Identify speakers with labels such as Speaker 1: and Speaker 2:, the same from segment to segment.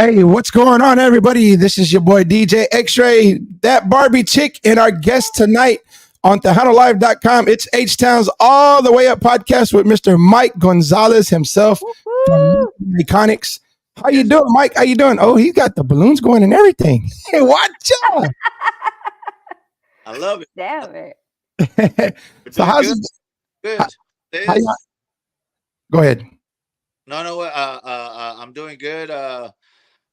Speaker 1: Hey, what's going on, everybody? This is your boy DJ X-Ray, that Barbie chick, and our guest tonight on TejanoLive.com. It's H-Town's All the Way Up podcast with Mr. Mike Gonzalez himself from
Speaker 2: Woo-hoo!
Speaker 1: Iconics. How you doing, Mike? How you doing? Oh, he got the balloons going and everything. Hey, watch out!
Speaker 3: I love it.
Speaker 2: Damn it.
Speaker 3: We're
Speaker 1: So
Speaker 3: doing
Speaker 1: how's
Speaker 3: good.
Speaker 1: it?
Speaker 3: Good.
Speaker 1: How you- Go ahead.
Speaker 3: No. I'm doing good.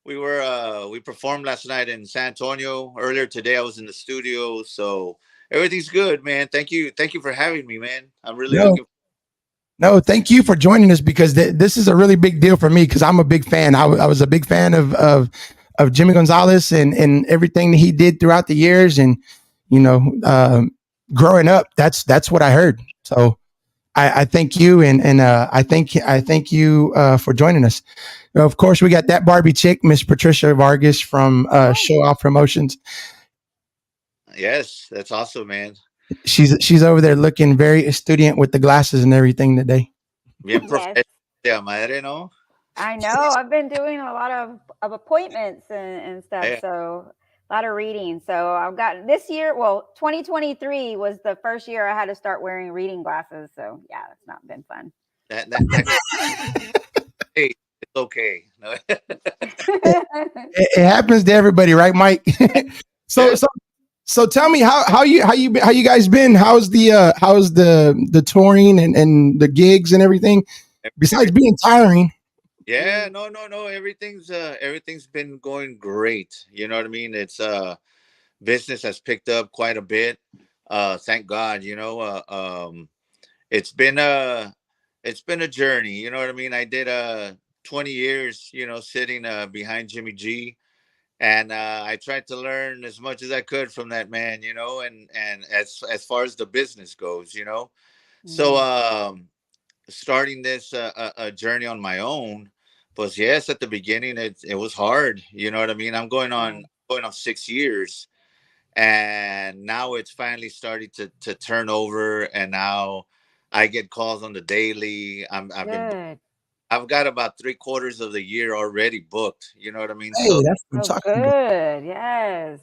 Speaker 3: We performed last night in San Antonio. Earlier today, I was in the studio, so everything's good, man. Thank you for having me, man. I'm really looking.
Speaker 1: No, thank you for joining us because this is a really big deal for me because I'm a big fan. I was a big fan of Jimmy Gonzalez and everything that he did throughout the years, and growing up, that's what I heard. So I thank you and I thank you for joining us. Of course, we got that Barbie chick, Miss Patricia Vargas from Show Off Promotions.
Speaker 3: Yes, that's awesome, man.
Speaker 1: She's over there looking very astute with the glasses and everything today.
Speaker 3: Bien
Speaker 2: Yes.
Speaker 3: profesional, madre, no?
Speaker 2: I know. I've been doing a lot of appointments and stuff.
Speaker 3: Yeah.
Speaker 2: So a lot of reading. So I've got this year. Well, 2023 was the first year I had to start wearing reading glasses. So yeah, it's not been fun.
Speaker 3: That hey, it's okay. No?
Speaker 1: It happens to everybody, right, Mike? So tell me how you guys been? How's the touring and the gigs and everything? Besides being tiring.
Speaker 3: Yeah, no. Everything's been going great. You know what I mean? It's business has picked up quite a bit. Thank God. It's been a journey. You know what I mean? I did 20 years, sitting behind Jimmy G. And I tried to learn as much as I could from that man, and as far as the business goes, So starting this a journey on my own, but yes, at the beginning it was hard. You know what I mean? I'm going on 6 years, and now it's finally starting to turn over, and now I get calls on the daily. I've got about 3/4 of the year already booked. You know what I mean?
Speaker 1: Hey,
Speaker 3: So
Speaker 1: that's what I'm talking about.
Speaker 2: Good. Yes.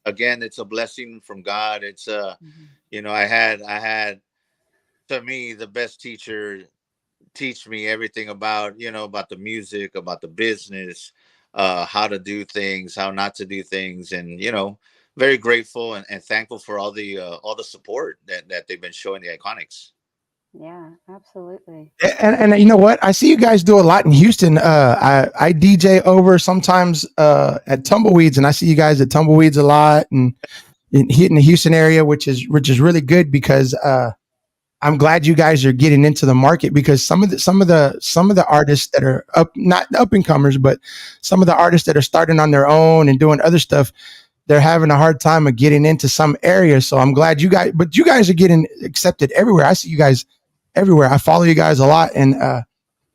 Speaker 3: again, it's a blessing from God. It's I had to me the best teacher teach me everything about about the music, about the business, how to do things, how not to do things, and very grateful and thankful for all the support that they've been showing the Iconics.
Speaker 2: Yeah, absolutely.
Speaker 1: And you know what? I see you guys do a lot in Houston. I DJ over sometimes at Tumbleweeds, and I see you guys at Tumbleweeds a lot and hitting the Houston area, which is really good because I'm glad you guys are getting into the market because some of the artists that are not up and comers, but some of the artists that are starting on their own and doing other stuff, they're having a hard time of getting into some areas. So I'm glad you guys are getting accepted everywhere. I see you guys everywhere. I follow you guys a lot, and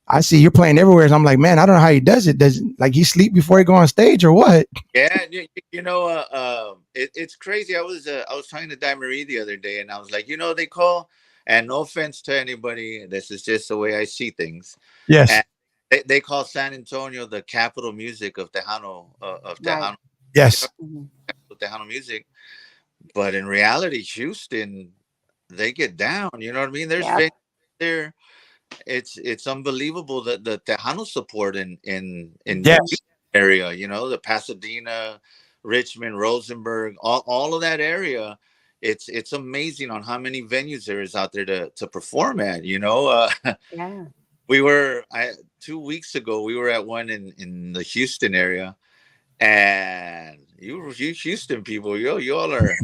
Speaker 1: I see you're playing everywhere. And I'm like, man, I don't know how he does it. Does like he sleep before he go on stage or what?
Speaker 3: Yeah, it's crazy. I was talking to Di Marie the other day, and I was like, they call, and no offense to anybody, this is just the way I see things.
Speaker 1: Yes,
Speaker 3: and they call San Antonio the capital music of Tejano,
Speaker 2: Right.
Speaker 1: yes.
Speaker 3: Tejano music, but in reality, Houston, they get down. You know what I mean? There's
Speaker 2: Yeah.
Speaker 3: venues there. It's unbelievable that the Tejano support in
Speaker 1: Yes.
Speaker 3: the area. The Pasadena, Richmond, Rosenberg, all of that area. It's amazing on how many venues there is out there to perform at.
Speaker 2: Yeah.
Speaker 3: We were 2 weeks ago. We were at one in the Houston area, and you Houston people, you all are.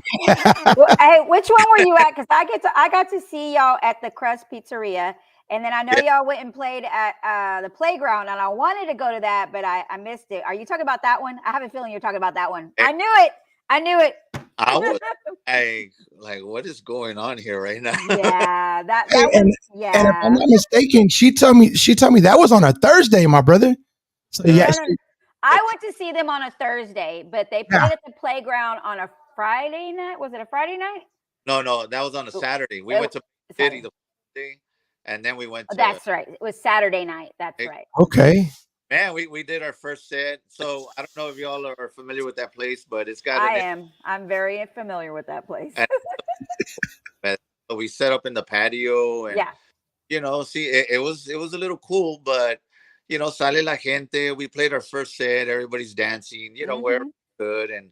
Speaker 2: Well, hey, which one were you at? Because I got to see y'all at the Crust Pizzeria, and then I know y'all went and played at the playground, and I wanted to go to that, but I missed it. Are you talking about that one? I have a feeling you're talking about that one. I knew it.
Speaker 3: I was like, what is going on here right now?
Speaker 2: Yeah, that
Speaker 1: Hey,
Speaker 2: was
Speaker 1: and if I'm not mistaken, she told me that was on a Thursday, my brother. So
Speaker 3: No,
Speaker 1: yes,
Speaker 2: No. I went to see them on a Thursday, but they played at the playground on a Friday night. Was it a Friday night?
Speaker 3: No, that was on a Saturday. We went to City the day, and then we went to.
Speaker 2: That's right. It was Saturday night. That's right.
Speaker 1: okay.
Speaker 3: Man, we did our first set. So I don't know if y'all are familiar with that place, but it's got
Speaker 2: I
Speaker 3: an
Speaker 2: am. I'm very familiar with that place.
Speaker 3: so we set up in the patio, and
Speaker 2: Yeah.
Speaker 3: see, it was a little cool, but sale la gente. We played our first set. Everybody's dancing, where
Speaker 2: Hmm.
Speaker 3: good, and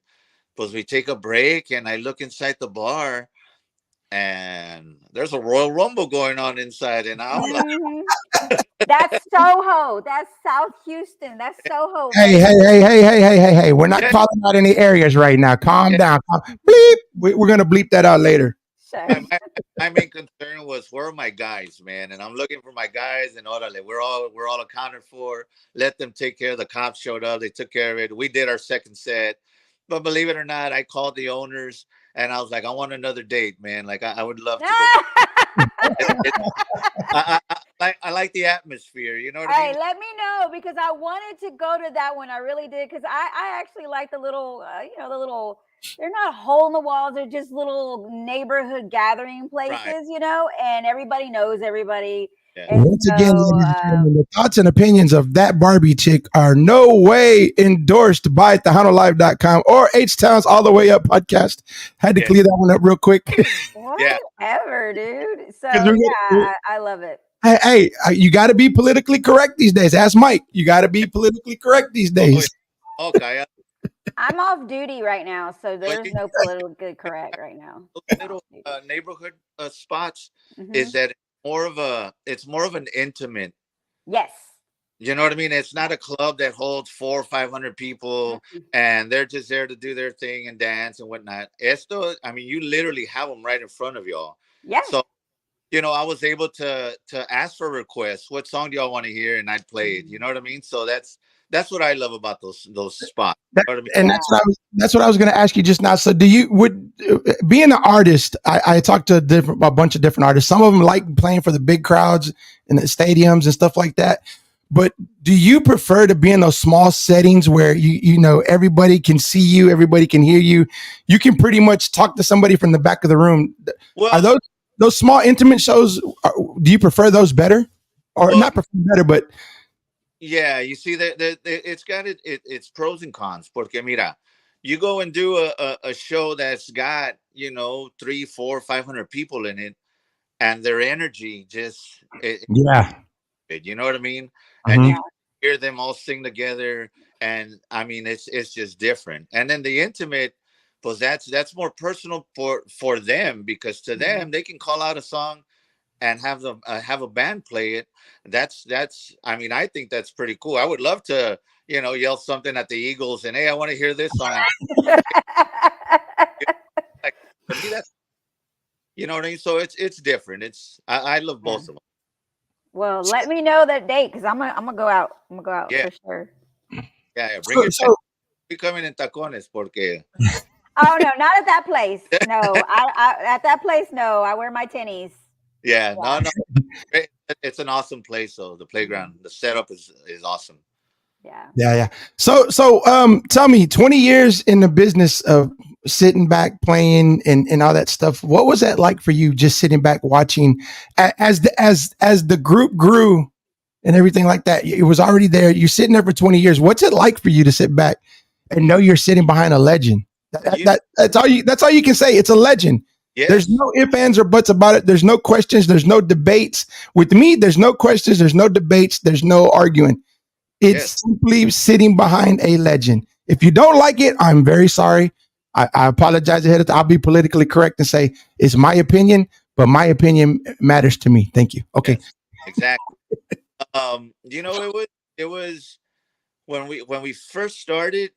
Speaker 3: plus we take a break, and I look inside the bar, and there's a Royal Rumble going on inside, and I'm like,
Speaker 2: Hmm. That's Soho. That's South Houston. That's Soho,
Speaker 1: Hey, hey,
Speaker 2: baby.
Speaker 1: hey, hey, hey, hey, hey, hey. We're not
Speaker 3: yeah,
Speaker 1: calling out any areas right now. Calm
Speaker 3: yeah.
Speaker 1: down. Bleep. We're going to bleep that out later.
Speaker 3: My,
Speaker 2: Sure.
Speaker 3: my my main concern was where are my guys, man, and I'm looking for my guys, and orale, we're all accounted for. Let them take care of the cops showed up. They took care of it. We did our second set, but believe it or not, I called the owners and I was like, I want another date, man. Like I would love to go. It, I like the atmosphere. You know what I
Speaker 2: Hey,
Speaker 3: mean?
Speaker 2: let me know because I wanted to go to that one. I really did because I actually like the little, the little. They're not hole in the walls. They're just little neighborhood gathering
Speaker 3: Right.
Speaker 2: places, and everybody knows everybody.
Speaker 3: Yeah.
Speaker 2: And
Speaker 1: Once again,
Speaker 2: so,
Speaker 1: ladies and gentlemen, the thoughts and opinions of that Barbie chick are no way endorsed by TejanoLive.com or H Towns All the Way Up podcast. Had to
Speaker 3: Yeah.
Speaker 1: clear that one up real quick.
Speaker 3: Yeah.
Speaker 2: whatever, dude. So
Speaker 1: Because
Speaker 2: yeah, I love it.
Speaker 1: hey, you got to be politically correct these days. Ask Mike. You got to be politically correct these
Speaker 3: Oh,
Speaker 1: days.
Speaker 3: okay.
Speaker 2: I'm off duty right now, so
Speaker 3: But
Speaker 2: there's no political correct right now.
Speaker 3: those
Speaker 2: I'm off
Speaker 3: little
Speaker 2: duty.
Speaker 3: neighborhood spots
Speaker 2: Hmm.
Speaker 3: is that it's more of an intimate.
Speaker 2: Yes.
Speaker 3: You know what I mean? It's not a club that holds 400 or 500 people,
Speaker 2: Mhm.
Speaker 3: and they're just there to do their thing and dance and whatnot. Esto, I mean, you literally have them right in front of y'all.
Speaker 2: Yeah.
Speaker 3: So I was able to ask for requests. What song do y'all want to hear? And I'd play it. You know what I mean? So that's what I love about those spots.
Speaker 1: That,
Speaker 3: You know what I mean?
Speaker 1: and
Speaker 2: Yeah.
Speaker 1: that's what I was going to ask you just now. So, being an artist? I talked to a bunch of different artists. Some of them like playing for the big crowds in the stadiums and stuff like that. But do you prefer to be in those small settings where everybody can see you, everybody can hear you, you can pretty much talk to somebody from the back of the room? Are
Speaker 3: Well,
Speaker 1: those small intimate shows? Do you prefer those better, or
Speaker 3: well,
Speaker 1: not prefer better, but
Speaker 3: yeah. You see that it's got it's pros and cons. Porque mira, you go and do a show that's got 3, 4, 500 people in it, and their energy just
Speaker 1: yeah.
Speaker 3: you know what I mean? And
Speaker 1: Mhm.
Speaker 3: you
Speaker 2: Yeah.
Speaker 3: hear them all sing together, and I mean it's just different. And then the intimate, because that's more personal for them, because to
Speaker 2: Mhm.
Speaker 3: them they can call out a song and have a band play it. That's I mean, I think that's pretty cool. I would love to yell something at the Eagles and, hey, I want to hear this song. And like, to me, that's what I mean. So it's different. I love
Speaker 2: Yeah.
Speaker 3: both of them.
Speaker 2: Well, let me know that date because I'm gonna go out. I'm gonna go out
Speaker 3: Yeah,
Speaker 2: for sure.
Speaker 3: yeah. Bring
Speaker 1: So,
Speaker 3: your
Speaker 1: so
Speaker 3: we coming in tacones porque
Speaker 2: Oh no, not at that place. No, I at that place. No, I wear my tennies.
Speaker 3: yeah,
Speaker 2: Yeah.
Speaker 3: no, no. It's an awesome place. So the playground, the setup is awesome.
Speaker 2: Yeah.
Speaker 1: yeah, yeah. So, tell me, 20 years in the business of sitting back, playing, and all that stuff. What was that like for you? Just sitting back, watching as the group grew and everything like that. It was already there. You're sitting there for 20 years. What's it like for you to sit back and know you're sitting behind a legend?
Speaker 3: You
Speaker 1: That's all you. That's all you can say. It's a legend. There's
Speaker 3: yes,
Speaker 1: no ifs, ands, or buts about it. There's no questions. There's no debates. With me, there's no questions. There's no debates. There's no arguing.
Speaker 3: yes,
Speaker 1: It's simply sitting behind a legend. If you don't like it, I'm very sorry. I apologize ahead of time. I'll be politically correct and say it's my opinion, but my opinion matters to me. Thank you. Okay.
Speaker 3: yes, exactly. It was when we first started.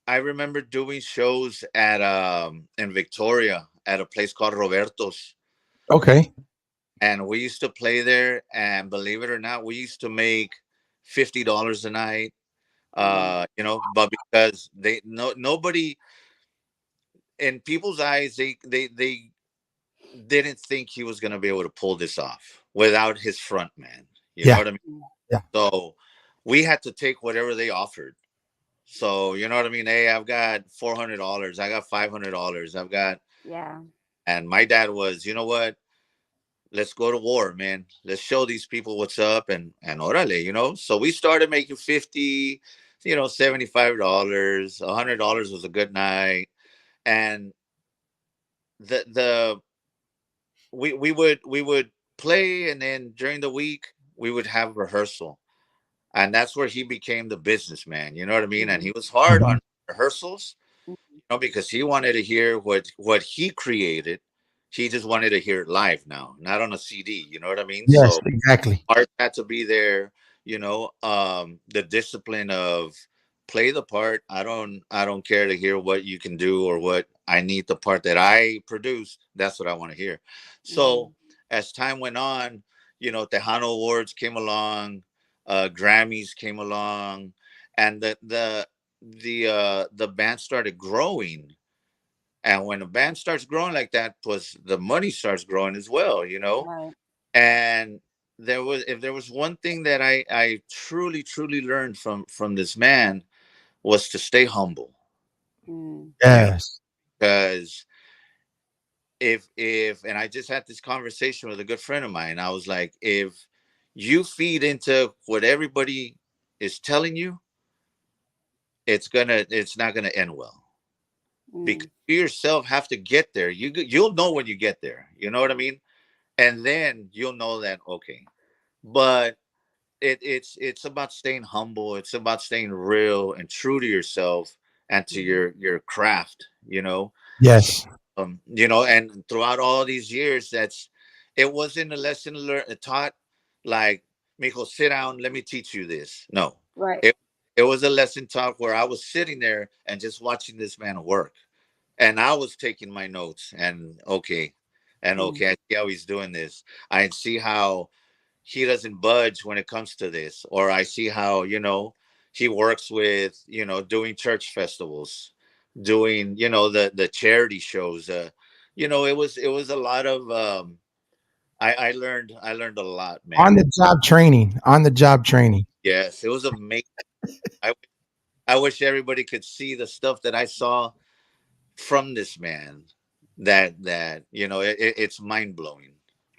Speaker 3: I remember doing shows at in Victoria at a place called Roberto's,
Speaker 1: Okay.
Speaker 3: and we used to play there. And believe it or not, we used to make $50 a night.
Speaker 2: Mm.
Speaker 3: But because they no nobody in people's eyes, they didn't think he was gonna be able to pull this off without his front man. You know
Speaker 1: Yeah.
Speaker 3: what I mean?
Speaker 2: Mm.
Speaker 1: Yeah.
Speaker 3: So we had to take whatever they offered. So you know what I mean? Hey, I've got $400. I got $500. I've got,
Speaker 2: Yeah.
Speaker 3: and my dad was, you know what? let's go to war, man. Let's show these people what's up, and orale, you know. So we started making 50, $75, $100 was a good night, and the we would play, and then during the week we would have rehearsal, and that's where he became the businessman. You know what I mean? And
Speaker 2: Mhm.
Speaker 3: he was hard
Speaker 1: Mhm.
Speaker 3: on rehearsals,
Speaker 2: Mhm.
Speaker 3: because he wanted to hear what he created. He just wanted to hear it live now, not on a CD. You know what I mean?
Speaker 1: Yes,
Speaker 3: So
Speaker 1: exactly.
Speaker 3: art had to be there. The discipline of play the part. I don't care to hear what you can do or what I need. The part that I produce, that's what I want to hear. So
Speaker 2: Mhm.
Speaker 3: as time went on, Tejano Awards came along, Grammys came along, and the band started growing. And when a band starts growing like that, plus the money starts growing as well,
Speaker 2: Right.
Speaker 3: and if there was one thing that I truly truly learned from this man, was to stay humble.
Speaker 2: Mm.
Speaker 3: you know
Speaker 1: Yes.
Speaker 3: because if and I just had this conversation with a good friend of mine. I was like, if you feed into what everybody is telling you, it's not gonna end well, because
Speaker 2: Mm.
Speaker 3: you yourself have to get there. You'll know when you get there, you know what I mean, and then you'll know that, okay. But it's about staying humble. It's about staying real and true to yourself and to
Speaker 2: Mhm.
Speaker 3: your craft. So,
Speaker 1: Yes.
Speaker 3: and throughout all these years, it wasn't a lesson learned taught, like, Mijo, sit down, let me teach you this. No,
Speaker 2: Right.
Speaker 3: it was a lesson taught where I was sitting there and just watching this man work, and I was taking my notes,
Speaker 2: Mm.
Speaker 3: and okay, I see how he's doing this. I see how he doesn't budge when it comes to this, or I see how he works with doing church festivals, doing the charity shows. It was a lot of I learned a lot,
Speaker 1: On
Speaker 3: man.
Speaker 1: the job training. On the job training.
Speaker 3: Yes, it was amazing. I i wish everybody could see the stuff that I saw from this man. It's mind-blowing.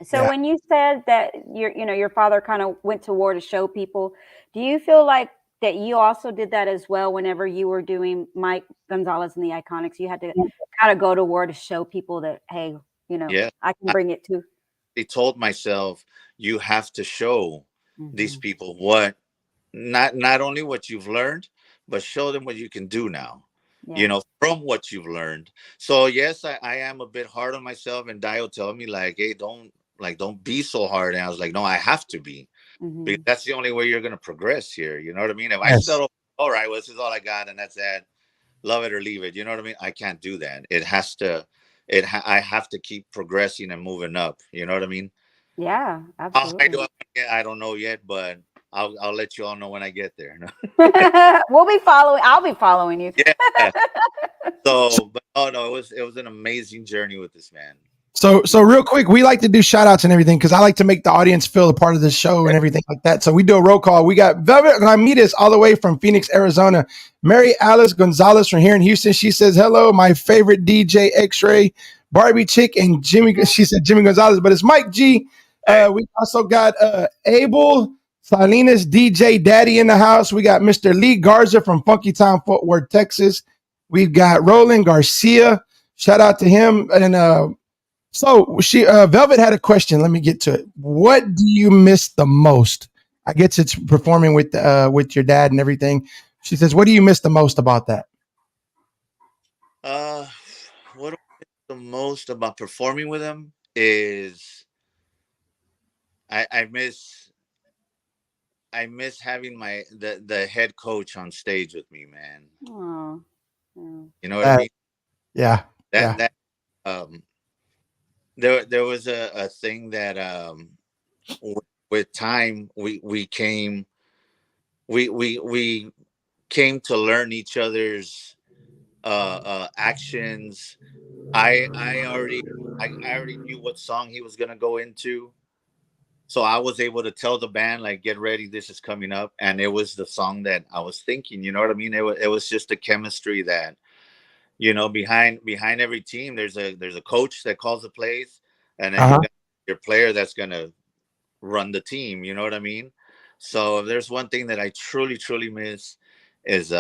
Speaker 2: So
Speaker 1: Yeah.
Speaker 2: when you said that your father kind of went to war to show people, do you feel like that you also did that as well whenever you were doing Mike Gonzalez and the Iconics? You had to kind of go to war to show people that, hey,
Speaker 3: Yeah,
Speaker 2: I can
Speaker 3: I
Speaker 2: bring it too.
Speaker 3: told myself, you have to show these
Speaker 2: Hmm.
Speaker 3: people what, not only what you've learned, but show them what you can do now,
Speaker 2: Yeah.
Speaker 3: from what you've learned. So yes, I am a bit hard on myself, and Dio tell me, like, hey, don't be so hard. And I was like, no, I have to be, because
Speaker 2: Hmm.
Speaker 3: that's the only way you're gonna progress here. You know what I mean? If I
Speaker 1: Yes.
Speaker 3: settle, all right, well, this is all I got, and that's that, love it or leave it. You know what I mean? I can't do that. It has to. I have to keep progressing and moving up. You know what I mean?
Speaker 2: Yeah,
Speaker 3: How high do
Speaker 2: absolutely.
Speaker 3: I want to get? I don't know yet, but I'll let you all know when I get there.
Speaker 2: We'll be following. I'll be following you.
Speaker 3: Yeah. So, but oh no, it was an amazing journey with this man.
Speaker 1: So real quick, we like to do shout outs and everything because I like to make the audience feel a part of the show and everything like that. So we do a roll call. We got Velvet Ramirez all the way from Phoenix, Arizona. Mary Alice Gonzalez from here in Houston. She says, hello, my favorite DJ X-Ray, Barbie Chick, and Jimmy. She said Jimmy Gonzalez, but it's Mike G.
Speaker 3: Hey,
Speaker 1: We also got Abel Salinas, DJ Daddy in the house. We got Mr. Lee Garza from Funky Town, Fort Worth, Texas. We've got Roland Garcia. Shout out to him. And so she Velvet had a question. Let me get to it. What do you miss the most? I guess it's performing with your dad and everything. She says, "What do you miss the most about that?"
Speaker 3: uh, what I miss the most about performing with him is I miss having the head coach on stage with me, man.
Speaker 2: Oh, oh.
Speaker 3: You know what I
Speaker 1: Uh,
Speaker 3: mean?
Speaker 1: yeah,
Speaker 3: That
Speaker 1: yeah.
Speaker 3: that um there was a thing that with time we came to learn each other's actions. I already knew what song he was gonna go into, so I was able to tell the band, like, get ready, this is coming up, and it was the song that I was thinking. You know what I mean? It was just the chemistry that, behind every team there's a coach that calls the plays, and then
Speaker 1: Uh
Speaker 3: you
Speaker 1: huh.
Speaker 3: got your player that's gonna run the team. You know what I mean? So if there's one thing that I truly miss is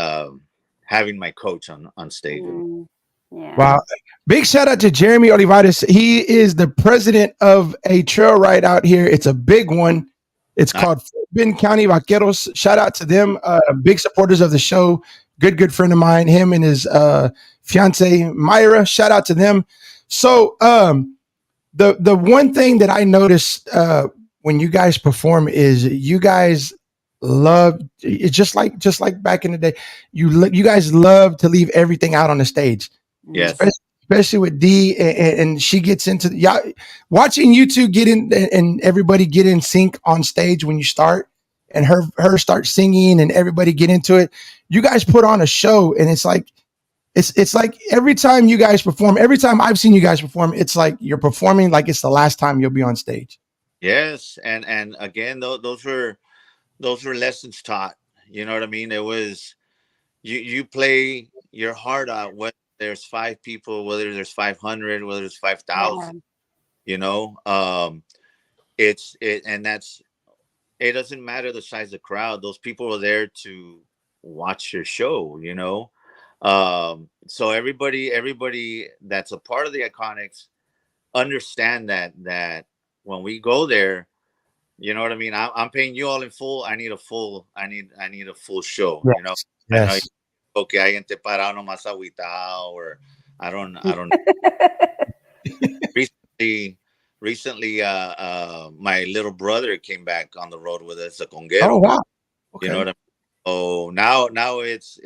Speaker 3: having my coach on stage with me.
Speaker 2: Mm, yeah.
Speaker 1: Wow. Big shout out to Jeremy Olivares. He is the president of a trail ride out here. It's a big one. It's
Speaker 3: Nice.
Speaker 1: called Bend County Vaqueros. Shout out to them. Big supporters of the show. Good friend of mine. Him and his fiance Myra. Shout out to them. So the one thing that I noticed when you guys perform is you guys love it's just like back in the day. You guys love to leave everything out on the stage,
Speaker 2: Mm.
Speaker 3: Yes.
Speaker 1: especially with D, and she gets into y'all watching you two get in and everybody get in sync on stage when you start, and her start singing and everybody get into it. You guys put on a show, and it's like every time you guys perform, every time I've seen you guys perform, it's like you're performing like it's the last time you'll be on stage.
Speaker 3: Yes. And again, those were lessons taught. You know what I mean? It was you play your heart out, whether there's 5 people, whether there's 500, whether it's
Speaker 2: Yeah.
Speaker 3: 5,000. You know, it's it, and that's it. Doesn't matter the size of the crowd; those people are there to watch your show. You know, so everybody that's a part of the Iconics understand that when we go there, you know what I mean. I'm paying you all in full. I need a full. I need a full show. You know,
Speaker 1: Yes.
Speaker 3: I know.
Speaker 1: Yes.
Speaker 3: Okay, hay gente parado nomás agüitado, or I don't recently my little brother came back on the road with us, a
Speaker 1: Oh
Speaker 3: conguero.
Speaker 1: wow.
Speaker 3: You know
Speaker 1: Okay.
Speaker 3: what I mean? Oh, now it's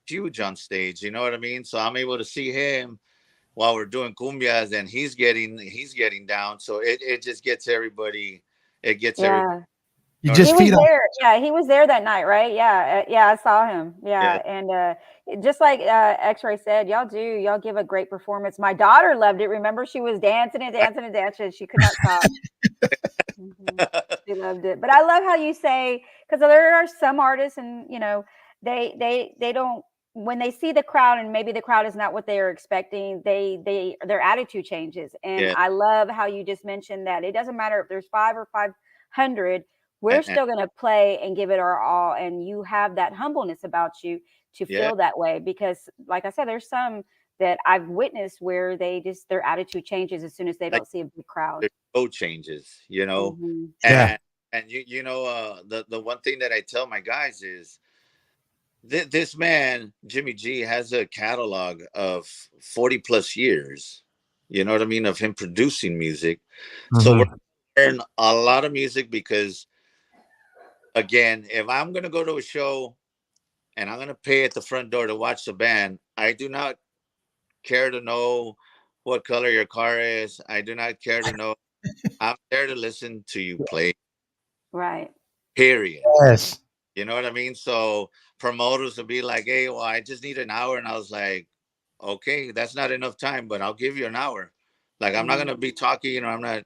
Speaker 3: huge on stage. You know what I mean? So I'm able to see him while we're doing cumbias, and he's getting down. So it just gets everybody. It gets everybody.
Speaker 2: Yeah.
Speaker 1: You
Speaker 3: You know what I
Speaker 1: just
Speaker 2: He
Speaker 3: mean?
Speaker 2: was
Speaker 1: feed on.
Speaker 2: there. Yeah, he was there that night, right? Yeah, yeah, I saw him.
Speaker 3: Yeah.
Speaker 2: Yeah, and just like X-Ray said, y'all give a great performance. My daughter loved it. Remember, she was dancing and
Speaker 3: I,
Speaker 2: dancing and dancing. She could not stop. Mhm. She loved it. But I love how you say, because there are some artists, and they don't, when they see the crowd and maybe the crowd is not what they are expecting, their attitude changes. And
Speaker 3: yeah.
Speaker 2: I love how you just mentioned that it doesn't matter if there's 5 or 500, we're
Speaker 3: And
Speaker 2: still going to play and give it our all. And you have that humbleness about you to
Speaker 3: yeah.
Speaker 2: feel that way, because like I said, there's some that I've witnessed where their attitude changes as soon as they
Speaker 3: Like
Speaker 2: don't see a big crowd.
Speaker 3: the show changes. You know,
Speaker 2: Hmm.
Speaker 1: Yeah.
Speaker 3: and you know the one thing that I tell my guys is this man Jimmy G has a catalog of 40 plus years. You know what I mean, of him producing music. So we're
Speaker 1: Mhm.
Speaker 3: learn a lot of music because again, if I'm gonna go to a show and I'm gonna pay at the front door to watch the band, I do not care to know what color your car is. I do not care to know. I'm there to listen to you play.
Speaker 2: Right.
Speaker 3: Period.
Speaker 1: Yes.
Speaker 3: You know what I mean? So promoters will be like, "Hey, well, I just need an hour," and I was like, "Okay, that's not enough time, but I'll give you an hour. Like, I'm not
Speaker 2: Mm.
Speaker 3: gonna be talking. You know, I'm not."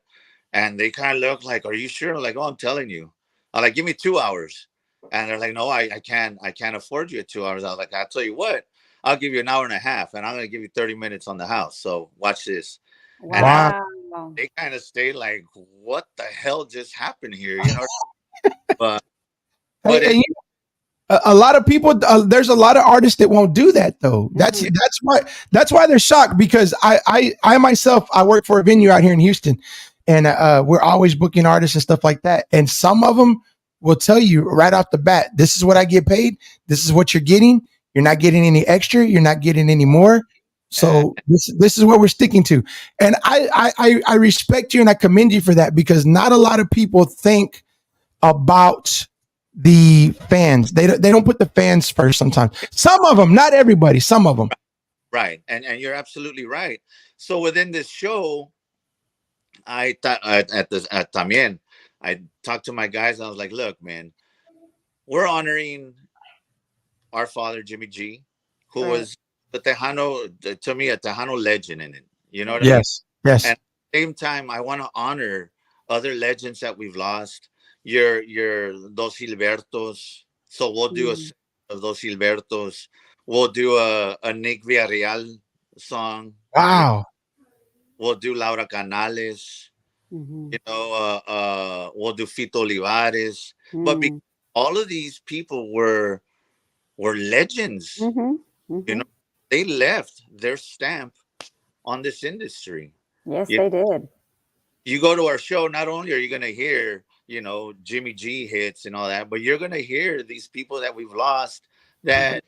Speaker 3: And they kind of look like, "Are you sure?" I'm like, "Oh, I'm telling you." I'm like, "Give me 2 hours," and they're like, "No, I can't afford you 2 hours." I was like, "I'll tell you what, I'll give you an hour and a half, and I'm gonna give you 30 minutes on the house. So watch this." And
Speaker 1: Wow.
Speaker 2: Wow.
Speaker 3: they kind of stay like, "What the hell just happened here?" You know, but
Speaker 1: Hey,
Speaker 3: it
Speaker 1: and a lot of people, there's a lot of artists that won't do that though. That's
Speaker 2: Mhm.
Speaker 1: why they're shocked, because I myself, I work for a venue out here in Houston, and we're always booking artists and stuff like that, and some of them will tell you right off the bat, this is what I get paid, this is what you're getting, you're not getting any extra, you're not getting any more,
Speaker 3: uh,
Speaker 1: so this is what we're sticking to. And I respect you and I commend you for that, because not a lot of people think about the fans. They don't put the fans first sometimes. Some of them, not everybody, some of them.
Speaker 3: right, and you're absolutely right. So within this show, I thought at también, I talked to my guys. And I was like, "Look, man, we're honoring our father Jimmy G, who
Speaker 2: Right.
Speaker 3: was the Tejano, to me, a Tejano legend in it. You know what I mean?
Speaker 1: Yes. Yes.
Speaker 3: And at the same time, I want to honor other legends that we've lost. Your Dos Gilbertos. So we'll do a
Speaker 2: Mhm.
Speaker 3: set of Dos Gilbertos. We'll do a Nick Villarreal song. You know,
Speaker 1: Wow.
Speaker 3: we'll do Laura Canales.
Speaker 2: Mm-hmm.
Speaker 3: You know, we'll do Fito Olivares, but
Speaker 2: Mm.
Speaker 3: all of these people were legends.
Speaker 2: Mm-hmm.
Speaker 3: You
Speaker 2: Mm-hmm.
Speaker 3: know, they left their stamp on this industry.
Speaker 2: Yes,
Speaker 3: You
Speaker 2: they did.
Speaker 3: you go to our show, not only are you going to hear, you know, Jimmy G hits and all that, but you're going to hear these people that we've lost that,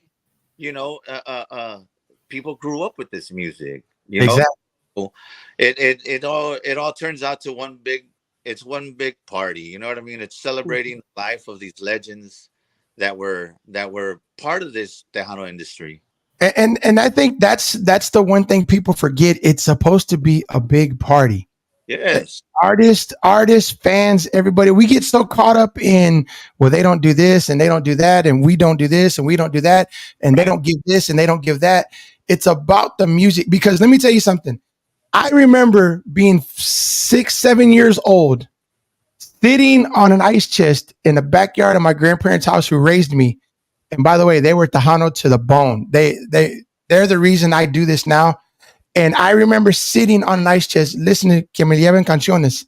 Speaker 3: you know, people grew up with this music, you know.
Speaker 1: Exactly.
Speaker 3: So it all turns out to one big, it's one big party, you know what I mean? It's celebrating the life of these legends that were part of this Tejano industry.
Speaker 1: And I think that's the one thing people forget. It's supposed to be a big party.
Speaker 3: Yes.
Speaker 1: Artists, fans, everybody. We get so caught up in, well, they don't do this and they don't do that, and we don't do this and we don't do that, and they
Speaker 3: Right.
Speaker 1: don't give this and they don't give that. It's about the music, because let me tell you something. I remember being 6, 7 years old, sitting on an ice chest in the backyard of my grandparents' house who raised me. And by the way, they were Tejano to the bone. They're the reason I do this now. And I remember sitting on an ice chest listening to Que Me Lleven Canciones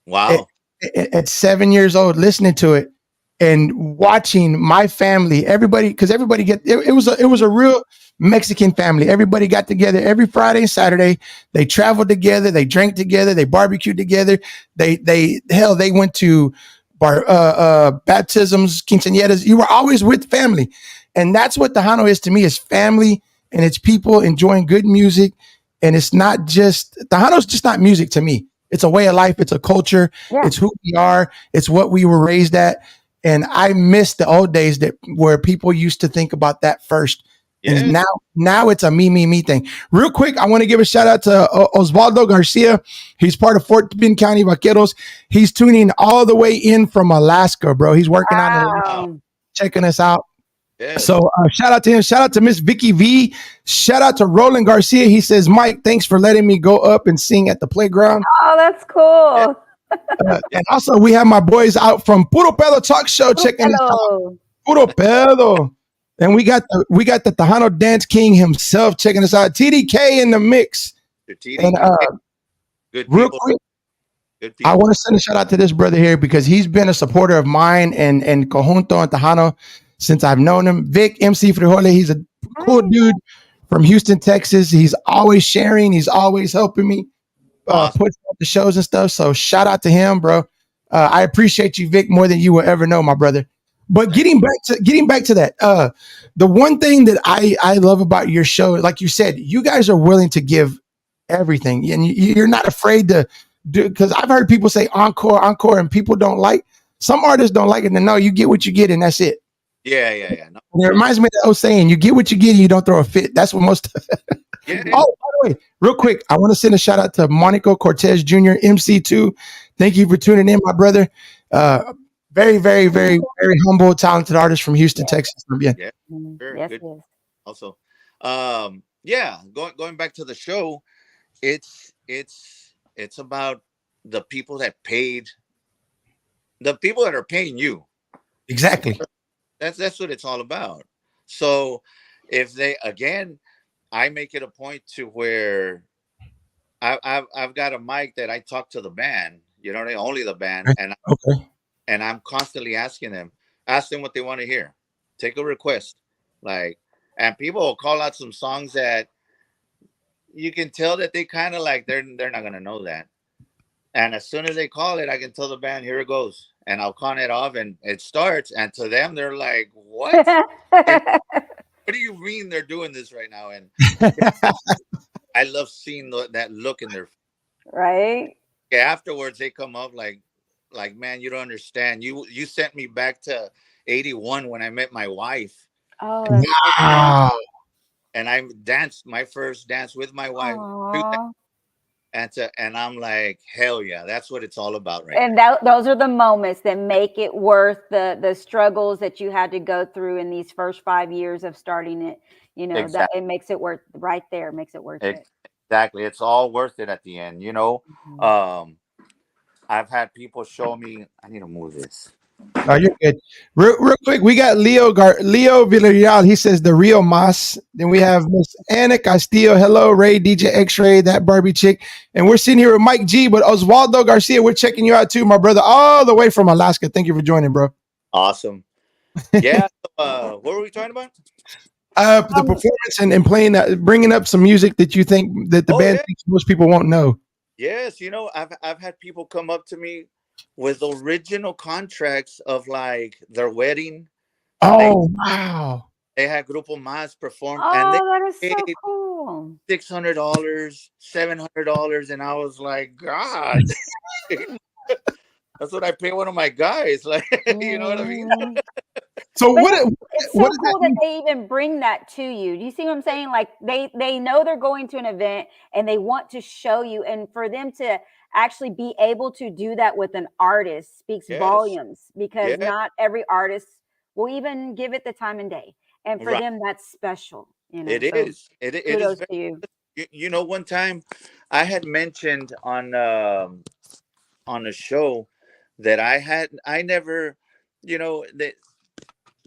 Speaker 1: at,
Speaker 3: Wow.
Speaker 1: at 7 years old, listening to it and watching my family, everybody, because everybody it was a real Mexican family. Everybody got together every Friday and Saturday. They traveled together, they drank together, they barbecued together. They went to baptisms, quinceañeras. You were always with family, and that's what Tejano is to me: is family, and it's people enjoying good music. And it's not just Tejano's just not music to me. It's a way of life. It's a culture.
Speaker 2: Yeah.
Speaker 1: It's who we are. It's what we were raised at. And I miss the old days that where people used to think about that first. And
Speaker 3: Yeah.
Speaker 1: now it's a me thing. Real quick, I want to give a shout out to Osvaldo Garcia. He's part of Fort Bend County Vaqueros. He's tuning all the way in from Alaska, bro. He's working on it,
Speaker 3: Wow.
Speaker 2: Wow.
Speaker 1: checking us out. So
Speaker 3: Yes.
Speaker 1: shout out to him. Shout out to Miss Vicky V. Shout out to Roland Garcia. He says, Mike, thanks for letting me go up and sing at the playground.
Speaker 2: Oh, that's
Speaker 3: Yeah.
Speaker 2: cool.
Speaker 3: Yeah.
Speaker 1: And also, we have my boys out from Puro Pedo Talk Show checking us out.
Speaker 2: Hello.
Speaker 1: Puro Pedo. And we got the Tejano Dance King himself checking us out. TDK in the mix.
Speaker 3: The
Speaker 1: And
Speaker 3: TDK. Good
Speaker 1: real
Speaker 3: people.
Speaker 1: quick,
Speaker 3: Good
Speaker 1: I
Speaker 3: people.
Speaker 1: want to send a shout out to this brother here because he's been a supporter of mine and Conjunto and Tejano since I've known him. Vic MC Frijole, he's a cool
Speaker 2: Hi.
Speaker 1: dude from Houston, Texas. He's always sharing. He's always helping me
Speaker 3: Awesome.
Speaker 1: put up the shows and stuff. So shout out to him, bro. I appreciate you, Vic, more than you will ever know, my brother. But
Speaker 3: Thank
Speaker 1: getting back to that, the one thing that I love about your show, like you said, you guys are willing to give everything, and you're not afraid to do. Because I've heard people say encore, encore, and people don't like. Some artists don't like it. And no, you get what you get, and that's it.
Speaker 3: Yeah, yeah, yeah. No,
Speaker 1: And it reminds me of the old saying: "You get what you get, and you don't throw a fit." That's what most.
Speaker 3: yeah, yeah.
Speaker 1: Oh, by the way, real quick, I want to send a shout out to Monaco Cortez Jr., MC2. Thank you for tuning in, my brother. Very, very, very, very humble, talented artist from Houston, Texas. Bien.
Speaker 3: Yeah,
Speaker 2: Mhm.
Speaker 3: sure.
Speaker 2: Yes,
Speaker 3: Good.
Speaker 2: yes.
Speaker 3: Also, yeah. Going back to the show, it's about the people that paid, the people that are paying you.
Speaker 1: Exactly.
Speaker 3: That's what it's all about. So, if they again, I make it a point to where I've got a mic that I talk to the band. You know, only the band,
Speaker 1: Okay.
Speaker 3: and I'm constantly asking them, ask them what they want to hear. Take a request, like, and people will call out some songs that you can tell that they kind of like they're not gonna know that. And as soon as they call it, I can tell the band, here it goes, and I'll con it off, and it starts. And to them, they're like, "What? What do you mean they're doing this right now?" And I love seeing that look in their.
Speaker 2: Right?
Speaker 3: Afterwards, they come up like, man, you don't understand. You sent me back to '81 when I met my wife,
Speaker 2: Oh, that's so cool.
Speaker 1: Wow.
Speaker 3: and I danced my first dance with my wife.
Speaker 2: Aw.
Speaker 3: And I'm like, hell yeah, that's what it's all about right
Speaker 2: And those are the moments that make it worth the struggles that you had to go through in these first 5 years of starting it. You
Speaker 3: there.
Speaker 2: know, that
Speaker 3: Exactly.
Speaker 2: it makes it worth right there, makes it worth it.
Speaker 3: Exactly. It's all worth it at the end, you know.
Speaker 2: Mhm.
Speaker 3: Um, I've had people show me. I need to move this.
Speaker 1: Oh, you're good. Real quick, we got Leo Villarreal. He says the real Mas. Then we have Miss Anna Castillo. Hello, Ray, DJ X-Ray, that Barbie chick. And we're sitting here with Mike G, but Osvaldo Garcia, we're checking you out too, my brother, all the way from Alaska. Thank you for joining, bro.
Speaker 3: Awesome. Yeah. What were we talking about?
Speaker 1: The performance and playing, bringing up some music that you think that the
Speaker 3: Oh
Speaker 1: band
Speaker 3: yeah.
Speaker 1: thinks most people won't know.
Speaker 3: Yes. I've had people come up to me with original contracts of like their wedding. They
Speaker 1: Oh, wow.
Speaker 3: they had Grupo Mas perform, and they
Speaker 2: Oh, that is so
Speaker 3: paid
Speaker 2: cool.
Speaker 3: $600, $700, and I was like, God, that's what I pay one of my guys. Like, you know what I mean?
Speaker 2: Mhm.
Speaker 1: So
Speaker 2: But
Speaker 1: what
Speaker 2: it's
Speaker 1: what
Speaker 2: so
Speaker 1: does that
Speaker 2: cool that
Speaker 1: mean?
Speaker 2: they even bring that to you. Do you see what I'm saying? Like they know they're going to an event and they want to show you, and for them to actually be able to do that with an artist speaks
Speaker 3: Yes.
Speaker 2: volumes, because
Speaker 3: Yeah.
Speaker 2: not every artist will even give it the time and day. And for
Speaker 3: Right.
Speaker 2: them, that's special,
Speaker 3: It
Speaker 2: So
Speaker 3: is. It is
Speaker 2: kudos
Speaker 3: very.
Speaker 2: to you.
Speaker 3: One time I had mentioned on a show that I never, that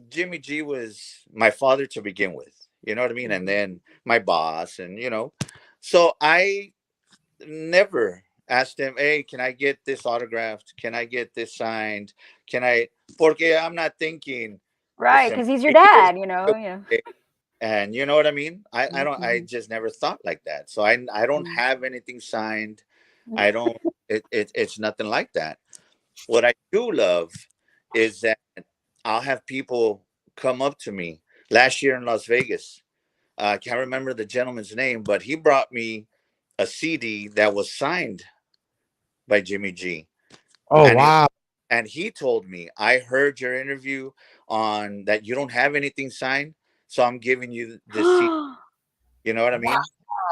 Speaker 3: Jimmy G was my father to begin with. You know what I mean? And
Speaker 2: Mhm.
Speaker 3: then my boss, and so I never asked him, "Hey, can I get this autographed? Can I get this signed? Can I?" Porque I'm not thinking
Speaker 2: Right,
Speaker 3: listen,
Speaker 2: because he's your
Speaker 3: he was
Speaker 2: dad,
Speaker 3: and you know what I mean? I don't I
Speaker 2: Mhm.
Speaker 3: just never thought like that. So I don't
Speaker 2: Mhm.
Speaker 3: have anything signed. I don't it's nothing like that. What I do love is that I'll have people come up to me last year in Las Vegas. I can't remember the gentleman's name, but he brought me a CD that was signed by Jimmy G.
Speaker 1: Oh,
Speaker 3: And
Speaker 1: wow.
Speaker 3: he told me, I heard your interview on that you don't have anything signed, so I'm giving you this CD. You know what I mean?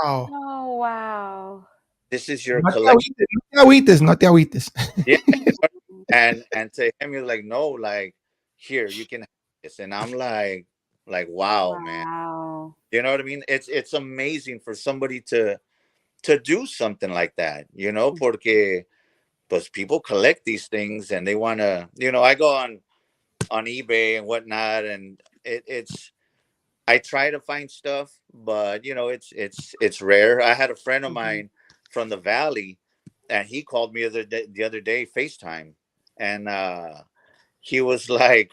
Speaker 1: Wow.
Speaker 2: Oh, wow.
Speaker 3: This is your
Speaker 1: No te
Speaker 3: collection.
Speaker 1: agüites, no te agüites, no te agüites.
Speaker 3: Yeah. And to him, he was like, no, like, here, you can have this. And I'm like, wow, man.
Speaker 2: Wow.
Speaker 3: You know what I mean? It's amazing for somebody to do something like that, porque pues people collect these things and they wanna, I go on eBay and whatnot, and it's I try to find stuff, but it's rare. I had a friend of
Speaker 2: Mhm.
Speaker 3: mine from the valley, and he called me the other day FaceTime, and he was like,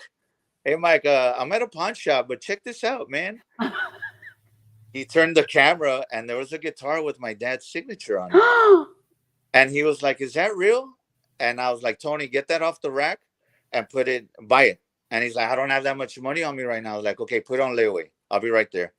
Speaker 3: "Hey, Mike, I'm at a pawn shop, but check this out, man." He turned the camera, and there was a guitar with my dad's signature on it, and he was like, "Is that real?" And I was like, "Tony, get that off the rack and buy it." And he's like, "I don't have that much money on me right now." I was like, "Okay, put it on layaway. I'll be right there."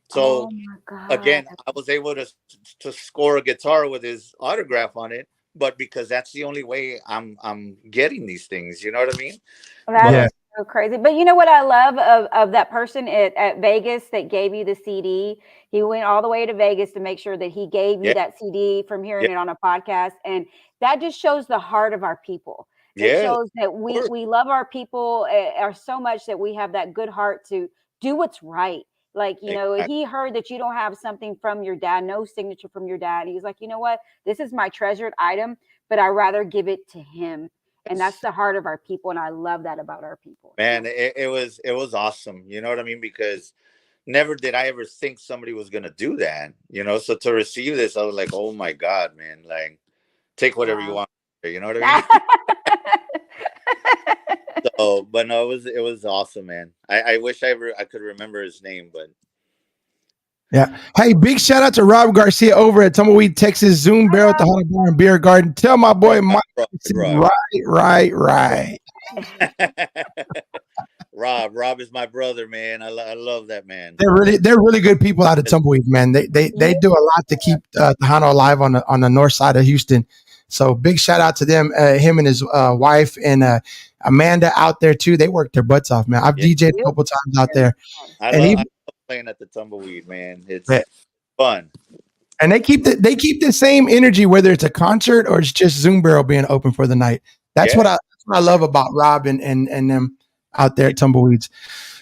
Speaker 3: So
Speaker 2: Oh my god.
Speaker 3: again, I was able to score a guitar with his autograph on it, but because that's the only way I'm getting these things. You know what I mean?
Speaker 2: That
Speaker 1: Yeah.
Speaker 3: But
Speaker 2: is so crazy. But you know what I love of that person at Vegas that gave you the CD? He went all the way to Vegas to make sure that he gave you
Speaker 3: yeah,
Speaker 2: that CD from hearing
Speaker 3: yeah,
Speaker 2: it on a podcast. And that just shows the heart of our people. It
Speaker 3: yeah, of
Speaker 2: shows that we
Speaker 3: course,
Speaker 2: we love our people are so much that we have that good heart to do what's right. Like,
Speaker 3: exactly.
Speaker 2: he heard that you don't have something from your dad, no signature from your dad. He was like, you know what? This is my treasured item, but I rather give it to him, and that's
Speaker 3: Yes.
Speaker 2: the heart of our people, and I love that about our people.
Speaker 3: Man, it was awesome. You know what I mean? Because never did I ever think somebody was gonna do that. So to receive this, I was like, oh my god, man! Like, take whatever you
Speaker 2: Wow.
Speaker 3: want. You know what I mean? So, but no, it was awesome, man. I wish I could remember his name, but
Speaker 1: Yeah. Hey, big shout out to Rob Garcia over at Tumbleweed, Texas. Zoom Barrel at the Hot Bar and Beer Garden. Tell my boy
Speaker 3: Rob,
Speaker 1: Mike,
Speaker 3: Rob,
Speaker 1: to say
Speaker 3: Rob.
Speaker 1: right.
Speaker 3: Rob is my brother, man. I love that man.
Speaker 1: They're really good people out of Tumbleweed, man. They
Speaker 2: Yeah.
Speaker 1: do a lot to keep Tejano alive on the north side of Houston. So big shout out to them, him and his wife and Amanda out there too. They work their butts off, man. I've
Speaker 3: Yeah,
Speaker 1: DJed a couple times out there,
Speaker 3: I
Speaker 1: and
Speaker 3: love
Speaker 1: he
Speaker 3: I love playing at the tumbleweed, man. It's fun.
Speaker 1: and they keep the same energy whether it's a concert or it's just Zoom Barrel being open for the night. That's what
Speaker 3: Yeah,
Speaker 1: I love about Rob and them out there at Tumbleweeds.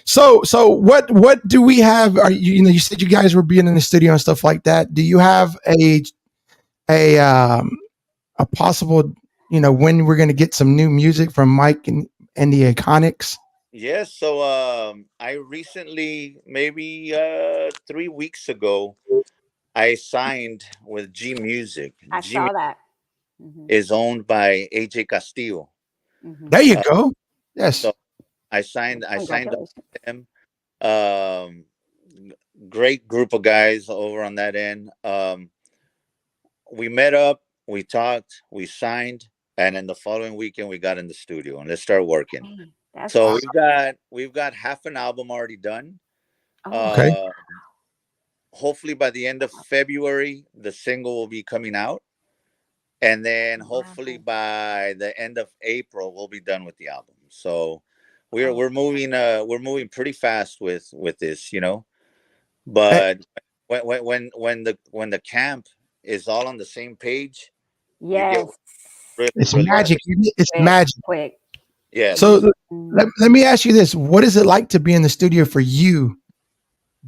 Speaker 1: So what do we have? Are you said you guys were being in the studio and stuff like that. Do you have a possible when we're going to get some new music from Mike and the Iconics?
Speaker 3: Yes. So I recently, maybe 3 weeks ago, I signed with G Music.
Speaker 2: I
Speaker 3: G
Speaker 2: saw that. Hmm.
Speaker 3: is owned by AJ Castillo.
Speaker 2: Hmm.
Speaker 1: There you
Speaker 3: Uh,
Speaker 1: go. Yes.
Speaker 3: so I signed up
Speaker 2: Congratulations.
Speaker 3: with them. Um, Great group of guys over on that end. We met up, we talked, we signed, and then the following weekend we got in the studio and let's start working.
Speaker 2: Hey, that's
Speaker 3: So
Speaker 1: Wow.
Speaker 3: we've got half an album already done.
Speaker 2: oh
Speaker 1: Okay.
Speaker 3: Uh, Hopefully by the end of February the single will be coming out, and then hopefully
Speaker 2: wow.
Speaker 3: by the end of April we'll be done with the album. So we're
Speaker 2: Oh
Speaker 3: we're moving we're moving pretty fast with this,
Speaker 1: Eh,
Speaker 3: but when the camp is all on the same page, you get
Speaker 2: yes.
Speaker 3: really
Speaker 1: it's
Speaker 3: really
Speaker 2: Work
Speaker 1: magic. Isn't it? It's
Speaker 2: quick,
Speaker 1: magic.
Speaker 2: quick.
Speaker 1: So
Speaker 3: yes.
Speaker 1: let me ask you this: what is it like to be in the studio for you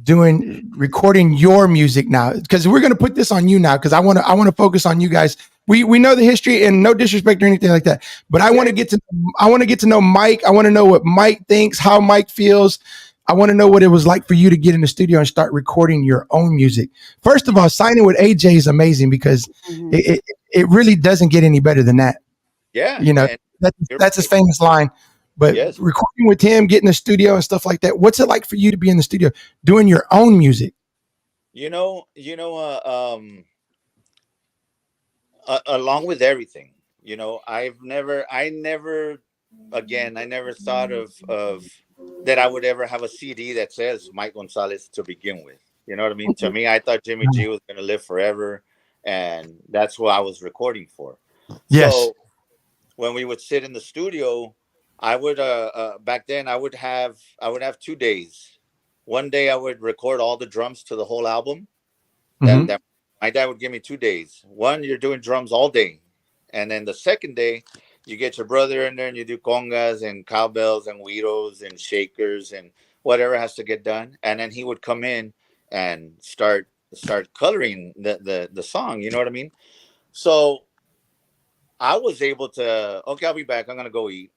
Speaker 1: doing recording your music now? Because we're going to put this on you now, because I want to focus on you guys. We know the history, and no disrespect or anything like that, but I
Speaker 3: Yeah,
Speaker 1: want to get to know Mike. I want to know what Mike thinks, how Mike feels. I want to know what it was like for you to get in the studio and start recording your own music. First of all, signing with AJ is amazing, because
Speaker 2: Hmm.
Speaker 1: it really doesn't get any better than that.
Speaker 3: yeah,
Speaker 1: You know,
Speaker 3: and you're
Speaker 1: that's his
Speaker 3: right.
Speaker 1: famous line. But
Speaker 3: Yes.
Speaker 1: recording with him, getting the studio and stuff like that, what's it like for you to be in the studio doing your own music?
Speaker 3: Along with everything, I never, again, I never thought of that I would ever have a CD that says Mike Gonzalez to begin with. You know what I mean? To me, I thought Jimmy G was going to live forever, and that's who I was recording for.
Speaker 1: Yes.
Speaker 3: So when we would sit in the studio, I would back then I would have 2 days. One day I would record all the drums to the whole album. That
Speaker 1: Hmm.
Speaker 3: that my dad would give me 2 days. One, you're doing drums all day, and then the second day, you get your brother in there and you do congas and cowbells and güiros and shakers and whatever has to get done. And then he would come in and start coloring the song. You know what I mean? So I was able to, okay, I'll be back. I'm gonna go eat,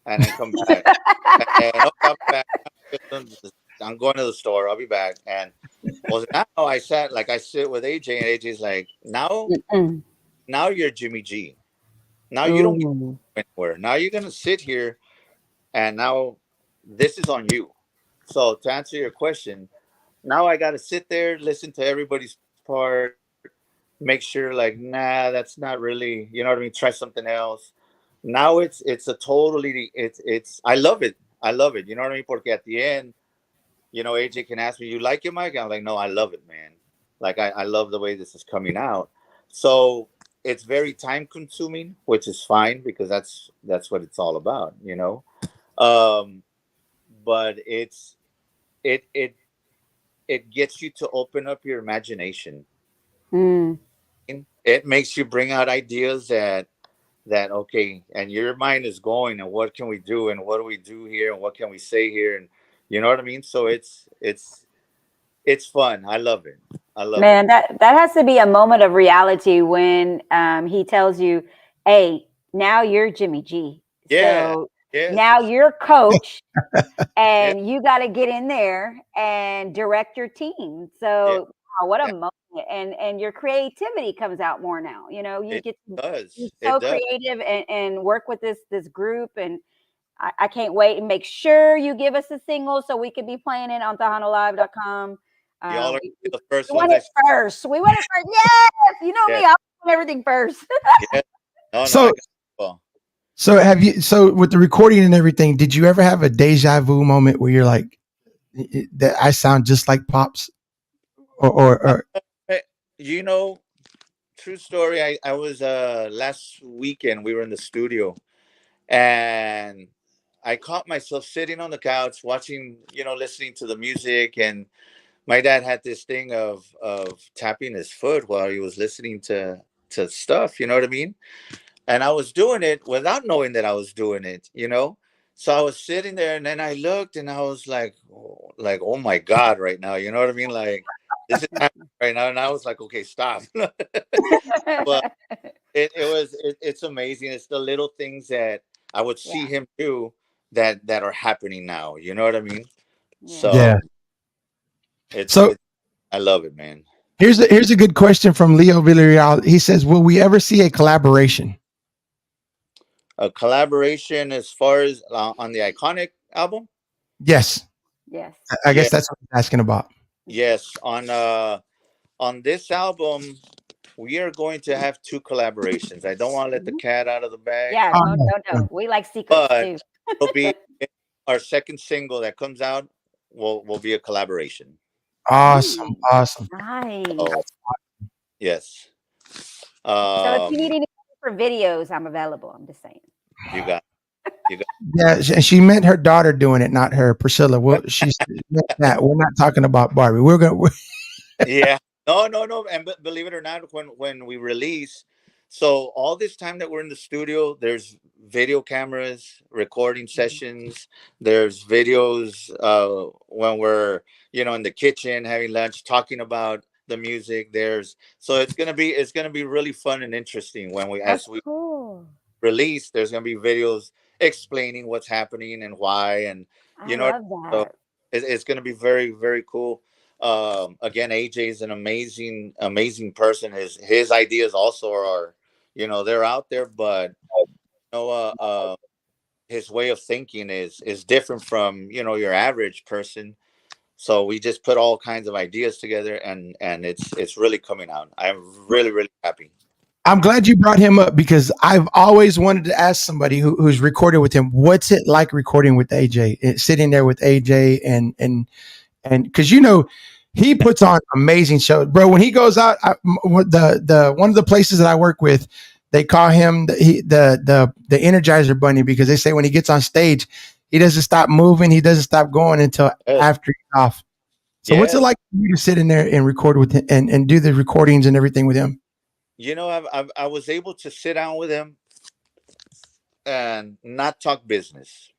Speaker 3: and then come back, and okay, I'll be back. I'm going to the store. I'll be back. And well, now I sit with AJ, and AJ's like,
Speaker 2: Mm.
Speaker 3: now you're Jimmy G. Now you don't
Speaker 2: Ooh.
Speaker 3: go anywhere. Now you're gonna sit here, and now this is on you. So to answer your question, now I got to sit there, listen to everybody's part, make sure like, nah, that's not really, you know what I mean. Try something else. Now it's a totally it's I love it. I love it. You know what I mean? Porque at the end, AJ can ask me, "You like it, Mike?" I'm like, "No, I love it, man. Like I love the way this is coming out." So it's very time consuming, which is fine because that's what it's all about. Um, but it it it gets you to open up your imagination.
Speaker 2: Mm.
Speaker 3: It makes you bring out ideas that okay, and your mind is going, and what can we do, and what do we do here, and what can we say here, and you know what I mean. So it's fun. I love it. I love it.
Speaker 2: Man, that has to be a moment of reality when he tells you, "Hey, now you're Jimmy G.
Speaker 3: Yeah.
Speaker 2: So
Speaker 3: Yes.
Speaker 2: now you're coach,
Speaker 3: Yeah.
Speaker 2: and you got to get in there and direct your team."
Speaker 3: Yeah.
Speaker 2: So wow, what a
Speaker 3: Yeah.
Speaker 2: moment! And your creativity comes out more now. You
Speaker 3: It
Speaker 2: get to be
Speaker 3: does. It
Speaker 2: so
Speaker 3: does.
Speaker 2: creative and work with this group, and I can't wait, and make sure you give us a single so we can be playing it on TejanoLive.com.
Speaker 3: Y'all are
Speaker 2: We
Speaker 3: the first
Speaker 2: want
Speaker 3: ones I
Speaker 2: it
Speaker 3: see.
Speaker 2: first. We want it first. Yes, you know
Speaker 3: Yeah.
Speaker 2: me. I want everything first.
Speaker 3: Yeah. No, I
Speaker 1: So
Speaker 3: got well.
Speaker 1: so with the recording and everything, did you ever have a deja vu moment where you're like, that I sound just like Pops, or
Speaker 3: Hey, you know, true story. I was last weekend we were in the studio, and I caught myself sitting on the couch watching, listening to the music, and my dad had this thing of tapping his foot while he was listening to stuff, you know what I mean? And I was doing it without knowing that I was doing it. So I was sitting there, and then I looked, and I was like, oh my god, right now, you know what I mean? Like this is happening right now, and I was like, okay, stop. But it's amazing. It's the little things that I would see
Speaker 2: Yeah.
Speaker 3: him do that are happening now. You know what I mean?
Speaker 2: Yeah.
Speaker 1: Yeah.
Speaker 3: So
Speaker 1: So
Speaker 3: it's I love it, man.
Speaker 1: here's a good question from Leo Villarreal. He says, "Will we ever see a collaboration?"
Speaker 3: A collaboration as far as on the Iconic album.
Speaker 1: Yes,
Speaker 2: Yes.
Speaker 1: I
Speaker 3: Yeah,
Speaker 1: guess that's what he's asking about.
Speaker 2: Mhm.
Speaker 3: yes. On this album, we are going to have two collaborations. I don't want to let the
Speaker 2: Mhm.
Speaker 3: cat out of the bag,
Speaker 2: Yeah.
Speaker 1: Oh,
Speaker 2: No,
Speaker 1: no,
Speaker 2: no,
Speaker 1: no.
Speaker 2: no. We like secrets
Speaker 3: but
Speaker 2: too.
Speaker 3: it'll be our second single that comes out will be a collaboration.
Speaker 1: Awesome,
Speaker 2: Mm,
Speaker 1: awesome.
Speaker 2: nice.
Speaker 3: Oh yes.
Speaker 2: So if you need
Speaker 3: Um,
Speaker 2: any for videos, I'm available. I'm just saying.
Speaker 3: you got you got
Speaker 1: Yeah, she meant her daughter doing it, not her, Priscilla. Well, she's meant that. We're not talking about Barbie. We're gonna.
Speaker 3: yeah. No, no, no. And believe it or not, when we release, so all this time that we're in the studio, there's video cameras, recording
Speaker 2: Mhm.
Speaker 3: sessions. There's videos when we're in the kitchen having lunch, talking about the music. There's so it's gonna be really fun and interesting when we
Speaker 2: That's
Speaker 3: as we
Speaker 2: cool.
Speaker 3: release. There's gonna be videos explaining what's happening and why, and
Speaker 2: I
Speaker 3: you know,
Speaker 2: love
Speaker 3: so
Speaker 2: that.
Speaker 3: it's gonna be very very cool. Again, AJ is an amazing amazing person. His ideas also are they're out there, but you know uh, uh his way of thinking is different from your average person. So we just put all kinds of ideas together, and it's really coming out. I'm really really happy.
Speaker 1: I'm glad you brought him up because I've always wanted to ask somebody who's recorded with him, what's it like recording with AJ, sitting there with AJ, and because he puts on amazing shows, bro. When he goes out, the one of the places that I work with, they call him the Energizer Bunny because they say when he gets on stage, he doesn't stop moving, he doesn't stop going until
Speaker 3: Yes,
Speaker 1: after he's off. So what's it
Speaker 3: yes.
Speaker 1: like for you to sit in there and record with him and do the recordings and everything with him?
Speaker 3: I was able to sit down with him and not talk business.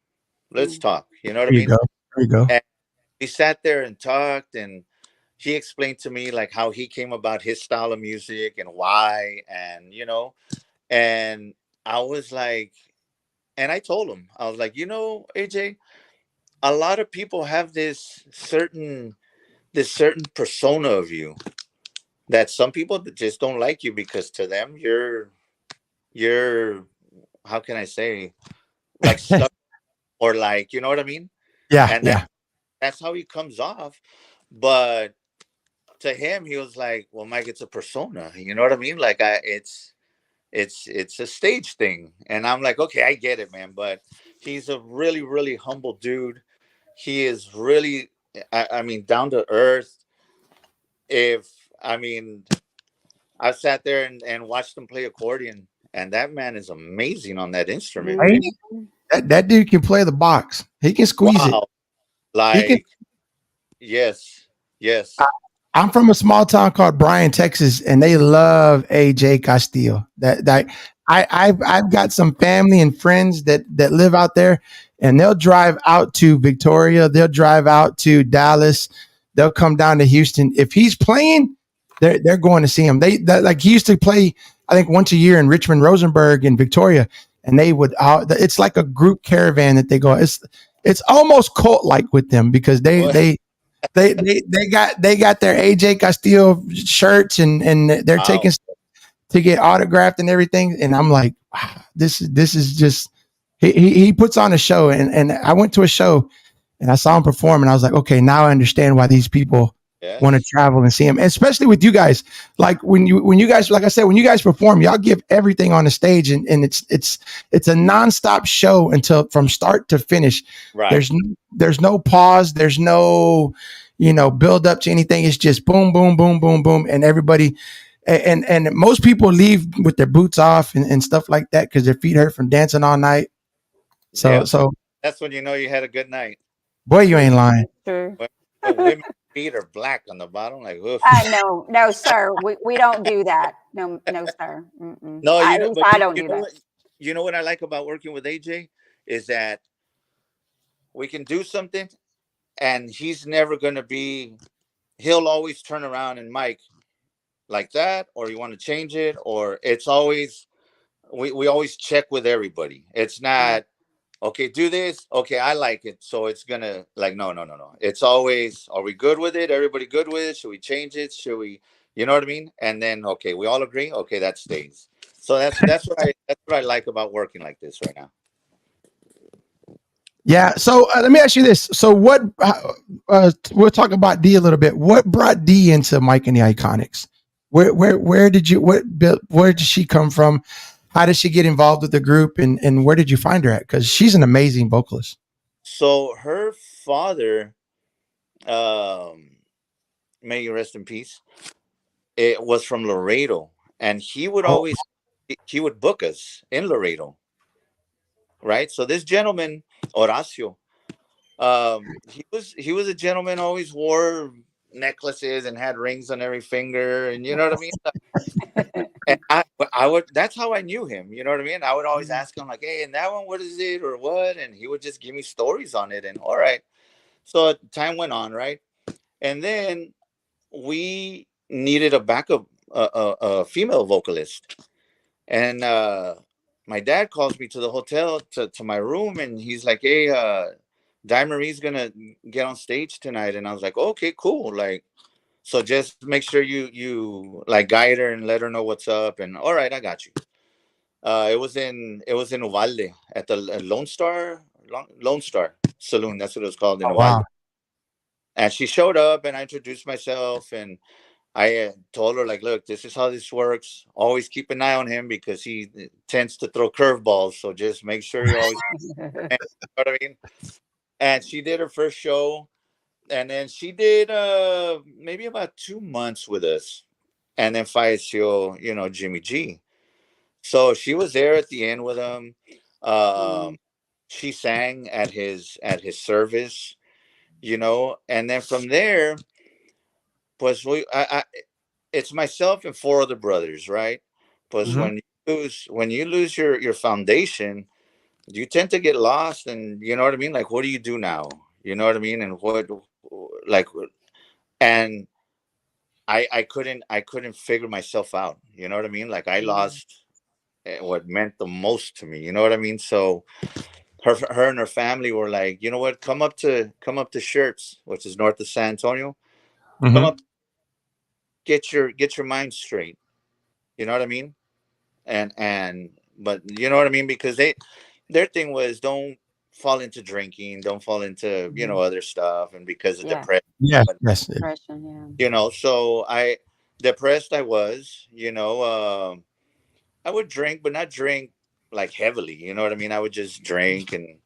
Speaker 3: Let's
Speaker 2: Mm.
Speaker 3: talk. You know what I
Speaker 1: There you
Speaker 3: mean?
Speaker 1: go. There you go.
Speaker 3: And we sat there and talked, and he explained to me like how he came about his style of music and why, and I was like, and I told him, I was like, AJ, a lot of people have this certain persona of you that some people just don't like you because to them you're how can I say, like stuck, or like, you know what I mean?
Speaker 1: Yeah,
Speaker 3: And
Speaker 1: yeah.
Speaker 3: that's how he comes off. But to him, he was like, "Well, Mike, it's a persona." You know what I mean? Like, it's a stage thing. And I'm like, "Okay, I get it, man." But he's a really, really humble dude. He is really, I mean, down to earth. If I mean, I sat there and watched him play accordion, and that man is amazing on that instrument,
Speaker 1: Right?
Speaker 3: man.
Speaker 2: Mhm.
Speaker 1: That dude can play the box. He can squeeze it.
Speaker 3: Wow,
Speaker 1: He can.
Speaker 3: like yes, yes.
Speaker 1: I'm from a small town called Bryan, Texas, and they love AJ Castillo. That I've got some family and friends that live out there, and they'll drive out to Victoria, they'll drive out to Dallas, they'll come down to Houston. If he's playing, they're going to see him. Like he used to play, I think once a year in Richmond, Rosenberg, in Victoria, and they would. It's like a group caravan that they go. It's almost cult like with them because
Speaker 3: What?
Speaker 1: they got their AJ Castillo shirts and they're
Speaker 3: Wow.
Speaker 1: taking to get autographed and everything. And I'm like, wow, this is just he puts on a show and I went to a show and I saw him perform and I was like, okay, now I understand why these people want to
Speaker 3: Yes.
Speaker 1: travel and see him, and especially with you guys. Like when you guys, like I said, when you guys perform, y'all give everything on the stage, and it's a nonstop show until from start to finish.
Speaker 3: Right.
Speaker 1: There's no pause. There's no build up to anything. It's just boom, boom, boom, boom, boom, and everybody. And most people leave with their boots off and stuff like that because their feet hurt from dancing all night. So
Speaker 3: Yep.
Speaker 1: so
Speaker 3: That's when you know you had a good night.
Speaker 1: boy, you
Speaker 2: True.
Speaker 1: ain't lying.
Speaker 2: True.
Speaker 3: When women's feet are black on the bottom, like oof.
Speaker 2: No, no, sir. We don't do that. No, no, sir. Mm-mm.
Speaker 3: No,
Speaker 2: At least
Speaker 3: but
Speaker 2: I don't
Speaker 3: you
Speaker 2: do
Speaker 3: know
Speaker 2: that.
Speaker 3: what? You know what I like about working with AJ is that we can do something, and he's never gonna be. He'll always turn around and Mike like that, or you want to change it, or it's always we always check with everybody. It's
Speaker 2: Yeah.
Speaker 3: not Okay, do this. Okay, I like it. So it's gonna like no, no, no, no. It's always, are we good with it? Everybody good with it? Should we change it? Should we, you know what I mean? And then okay, we all agree. Okay, that stays. So that's what I like about working like this right now.
Speaker 1: Yeah. So let me ask you this. So what? We'll talk about D a little bit. What brought D into Mike and the Iconics? Where did you where did she come from? How did she get involved with the group, and where did you find her at? Because she's an amazing vocalist.
Speaker 3: So her father, um, may you rest in peace. It was from Laredo, and he would
Speaker 1: Oh,
Speaker 3: always he would book us in Laredo, right? So this gentleman, Horacio, he was a gentleman, always wore necklaces and had rings on every finger, and you know what I mean. And I would, that's how I knew him, you know what I mean. I would always ask him like, hey, and that one, what is it or what, and he would just give me stories on it. And all right, so time went on, right, and then we needed a backup, a female vocalist, and my dad calls me to the hotel, to my room, and he's like, hey, Di Marie's gonna get on stage tonight. And I was like, okay, cool, like, so just make sure you like guide her and let her know what's up. And all right, I got you. It was in Uvalde at the Lone Star Saloon. That's what it was called in
Speaker 1: oh
Speaker 3: Uvalde.
Speaker 1: wow.
Speaker 3: And she showed up, and I introduced myself, and I told her like, look, this is how this works. Always keep an eye on him because he tends to throw curveballs. So just make sure you're always, you know what I mean. And she did her first show, and then she did maybe about 2 months with us, and then falleció, Jimmy G. So she was there at the end with him. Um,
Speaker 2: Mm,
Speaker 3: she sang at his service, and then from there, pues it's myself and four other brothers, right? Pues
Speaker 1: Mhm.
Speaker 3: when you lose your foundation, you tend to get lost, and you know what I mean. Like, what do you do now? You know what I mean? And like, and I couldn't figure myself out. You know what I mean? Like, I
Speaker 2: mm,
Speaker 3: lost what meant the most to me. You know what I mean? So her and her family were like, you know what? Come up to Shirts, which is north of San Antonio. Come
Speaker 1: Mhm.
Speaker 3: up, get your mind straight. You know what I mean? And but you know what I mean, because their thing was, don't fall into drinking, don't fall into
Speaker 2: mhm.
Speaker 3: other stuff, and because of
Speaker 2: Yeah,
Speaker 3: depression.
Speaker 1: Yes.
Speaker 3: But
Speaker 1: Yes.
Speaker 2: depression. Yeah.
Speaker 3: so I depressed, I was, I would drink, but not drink like heavily. You know what I mean? I would just drink and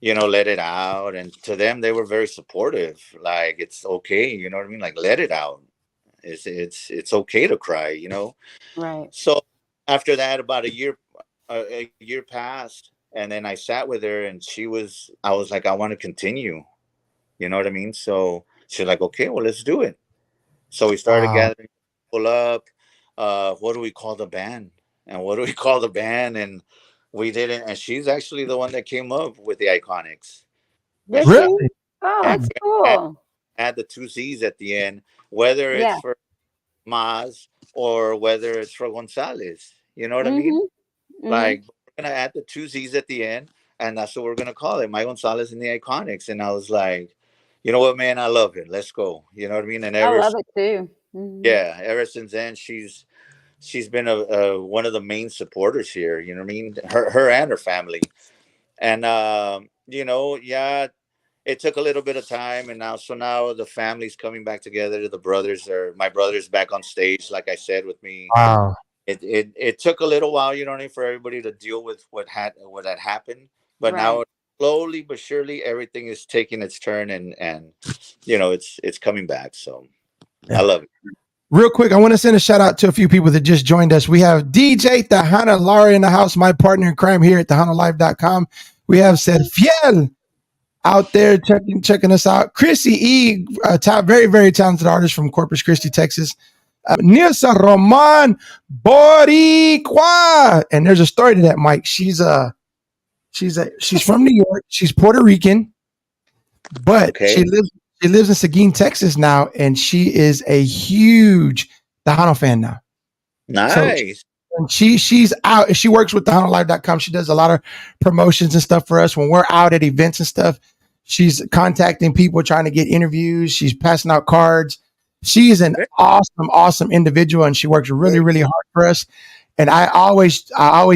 Speaker 3: let it out. And to them, they were very supportive. Like, it's okay. You know what I mean? Like, let it out. It's okay to cry.
Speaker 2: Right.
Speaker 3: So after that, about a year passed, and then I sat with her, and I was like, I want to continue. You know what I mean? So she's like, okay, well, let's do it. So we started
Speaker 1: Wow.
Speaker 3: gathering people up. What do we call the band? And what do we call the band? And we didn't. And she's actually the one that came up with the Iconics. And
Speaker 2: Did
Speaker 3: she
Speaker 2: she?
Speaker 1: Really?
Speaker 2: Oh,
Speaker 3: and
Speaker 2: that's
Speaker 3: add,
Speaker 2: cool.
Speaker 3: add the two Z's at the end, whether it's
Speaker 2: Yeah.
Speaker 3: for Maz or whether it's for Gonzalez. You know what I mean?
Speaker 2: Mhm. Mhm.
Speaker 3: Like, we're gonna add the two Z's at the end, and that's what we're gonna call it, Mike Gonzalez and the Iconics. And I was like, you know what, man, I love it. Let's go. You know what I mean? And
Speaker 2: I love it too. Mhm.
Speaker 3: yeah, ever since then, she's been one of the main supporters here. You know what I mean? Her and her family, and yeah, it took a little bit of time, and now the family's coming back together. My brothers back on stage, like I said, with me.
Speaker 1: Wow.
Speaker 3: It took a little while, you know what I mean, for everybody to deal with what had happened, but
Speaker 2: Right.
Speaker 3: now slowly but surely everything is taking its turn, and it's coming back. So I
Speaker 1: Yeah.
Speaker 3: love it.
Speaker 1: Real quick, I want to send a shout out to a few people that just joined us. We have DJ Tahana Lara in the house, my partner in crime here at TahanaLive.com. We have Serfiel out there checking us out. Chrissy E, very, very talented artist from Corpus Christi, Texas. Nilsa Roman Boricua. And there's a story to that, Mike. She's from New York. She's Puerto Rican, but
Speaker 3: Okay,
Speaker 1: she lives in Seguin, Texas now, and she is a huge Tejano fan now. So
Speaker 3: nice.
Speaker 1: And she's out. She works with thehuntlife.com. She does a lot of promotions and stuff for us when we're out at events and stuff. She's contacting people trying to get interviews. She's passing out cards. She is an awesome individual, and she works really hard for us. And I always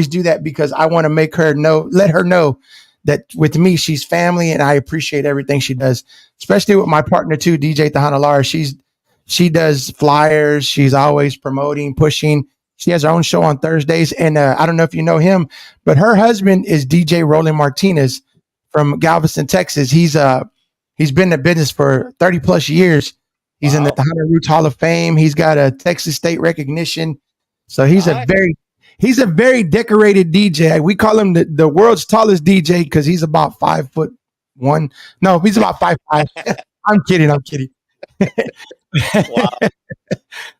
Speaker 1: do that because I want to let her know that with me, she's family, and I appreciate everything she does, especially with my partner too, DJ Tahana. She does flyers. She's always promoting, pushing. She has her own show on Thursdays, and I don't know if you know him, but her husband is DJ Roland Martinez from Galveston, Texas. He's been in business for 30 plus years. He's in the Hunter Roots Hall of Fame. He's got a Texas state recognition. So he's a very decorated DJ. We call him the world's tallest DJ because he's about 5'1". No, he's about 5'5". I'm kidding.
Speaker 3: Wow.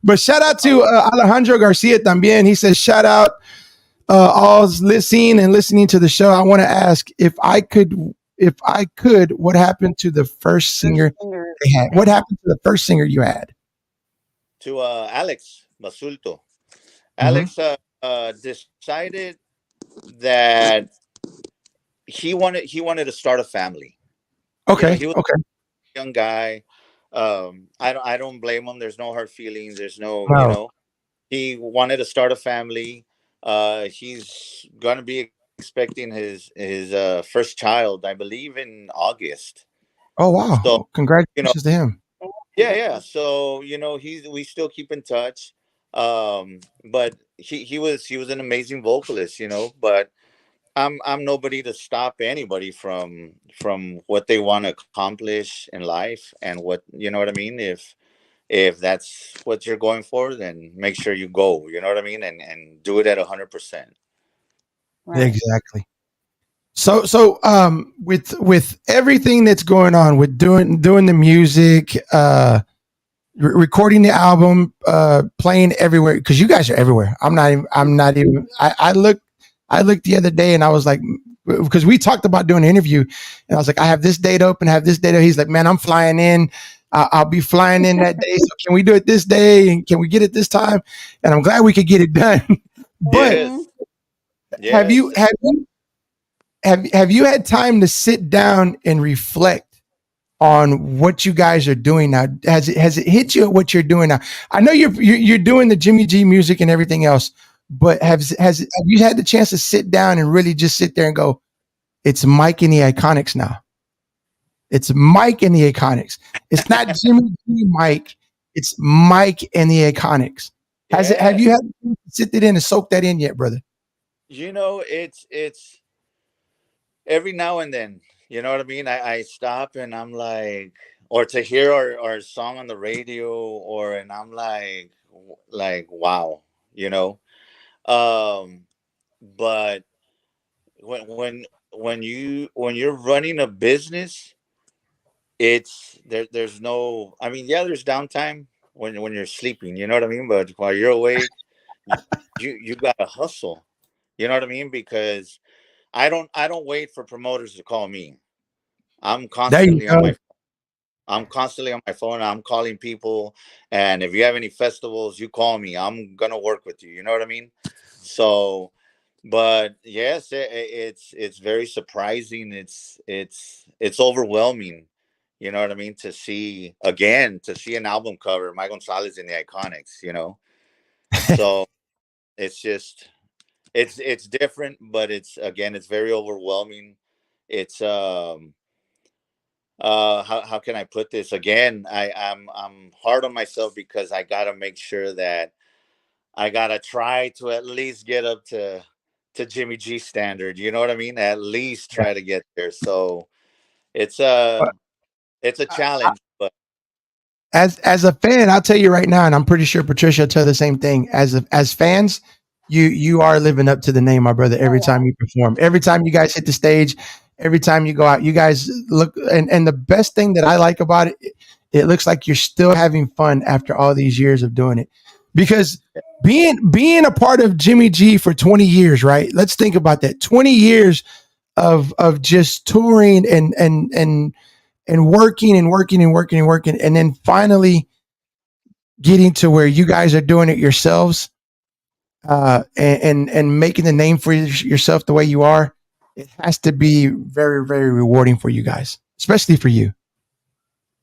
Speaker 1: But shout out to Alejandro Garcia también. He says, shout out all listening to the show. I want to ask if I could, what happened to the first singer they had? What happened to the first singer you had?
Speaker 3: To Alex Basulto.
Speaker 1: Mhm.
Speaker 3: Alex decided that he wanted to start a family.
Speaker 1: Okay.
Speaker 3: He was
Speaker 1: Okay.
Speaker 3: a young guy. I don't blame him. There's no hard feelings. There's no,
Speaker 1: Wow.
Speaker 3: he wanted to start a family. He's gonna be expecting his first child, I believe, in August.
Speaker 1: Oh, wow.
Speaker 3: So
Speaker 1: Well, congratulations to him.
Speaker 3: yeah. So we still keep in touch. But he was an amazing vocalist, but I'm nobody to stop anybody from what they want to accomplish in life, and what, you know what I mean. If that's what you're going for, then make sure you go. You know what I mean, and do it at 100%.
Speaker 2: Right.
Speaker 1: Exactly. So with everything that's going on with doing the music, recording the album, playing everywhere, because you guys are everywhere. I'm not even. I looked the other day and I was like, because we talked about doing an interview, and I was like, I have this date open, have this date. He's like, man, I'm flying in. I'll be flying in that day. So can we do it this day? And can we get it this time? And I'm glad we could get it done. But
Speaker 3: Yes.
Speaker 1: have you
Speaker 3: Yes.
Speaker 1: have you had time to sit down and reflect on what you guys are doing now? Has it hit you at what you're doing now? I know you're doing the Jimmy G music and everything else, but have you had the chance to sit down and really just sit there and go, it's Mike and the Iconics now. It's Mike and the Iconics. It's not Jimmy G Mike. It's Mike and the Iconics. Have
Speaker 3: Yes.
Speaker 1: you had to sit that in and soak that in yet, brother?
Speaker 3: It's every now and then. You know what I mean? I stop and I'm like, or to hear our song on the radio, and I'm like, wow, you know. Um, but when you're running a business, there's no, I mean, yeah, there's downtime when you're sleeping, you know what I mean? But while you're awake, you gotta hustle. You know what I mean? Because I don't wait for promoters to call me. I'm
Speaker 1: There you
Speaker 3: constantly on
Speaker 1: go.
Speaker 3: my I'm constantly on my phone. I'm calling people, and if you have any festivals, you call me. I'm gonna work with you. You know what I mean? So, but yes, it's very surprising. It's overwhelming. You know what I mean? To see an album cover, Mike Gonzalez in the Iconics. So it's just it's different, but it's very overwhelming. It's how can I put this? Again, I'm hard on myself because I gotta make sure that I gotta try to at least get up to Jimmy G standard. You know what I mean? At least try to get there. So it's a it's a challenge, but
Speaker 1: As a fan, I'll tell you right now, and I'm pretty sure Patricia will tell the same thing. As fans, you are living up to the name, my brother. Every time you perform, every time you guys hit the stage, every time you go out, you guys look. And the best thing that I like about it, it looks like you're still having fun after all these years of doing it. Because being a part of Jimmy G for 20 years, right? Let's think about that. 20 years of just touring and working and working and working and working, and then finally getting to where you guys are doing it yourselves. and making the name for yourself the way you are, it has to be very, very rewarding for you guys, especially for you.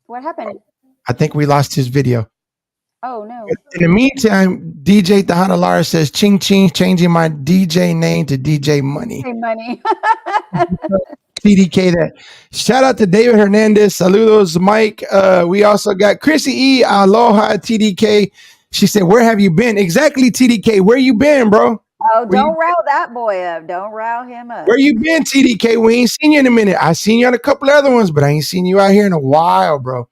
Speaker 2: What happened?
Speaker 1: I think we lost his video.
Speaker 2: Oh no.
Speaker 1: In the meantime, DJ Tejada Lara says, ching ching, changing my DJ name to DJ Money.
Speaker 2: Hey, money.
Speaker 1: TDK that. Shout out to David Hernandez. Saludos, Mike. We also got Chrissy E. Aloha, TDK. She said, where have you been? Exactly, TDK. Where you been, bro?
Speaker 2: Oh, don't rile that boy up. Don't rile him up.
Speaker 1: Where you been, TDK? We ain't seen you in a minute. I seen you on a couple other ones, but I ain't seen you out here in a while, bro.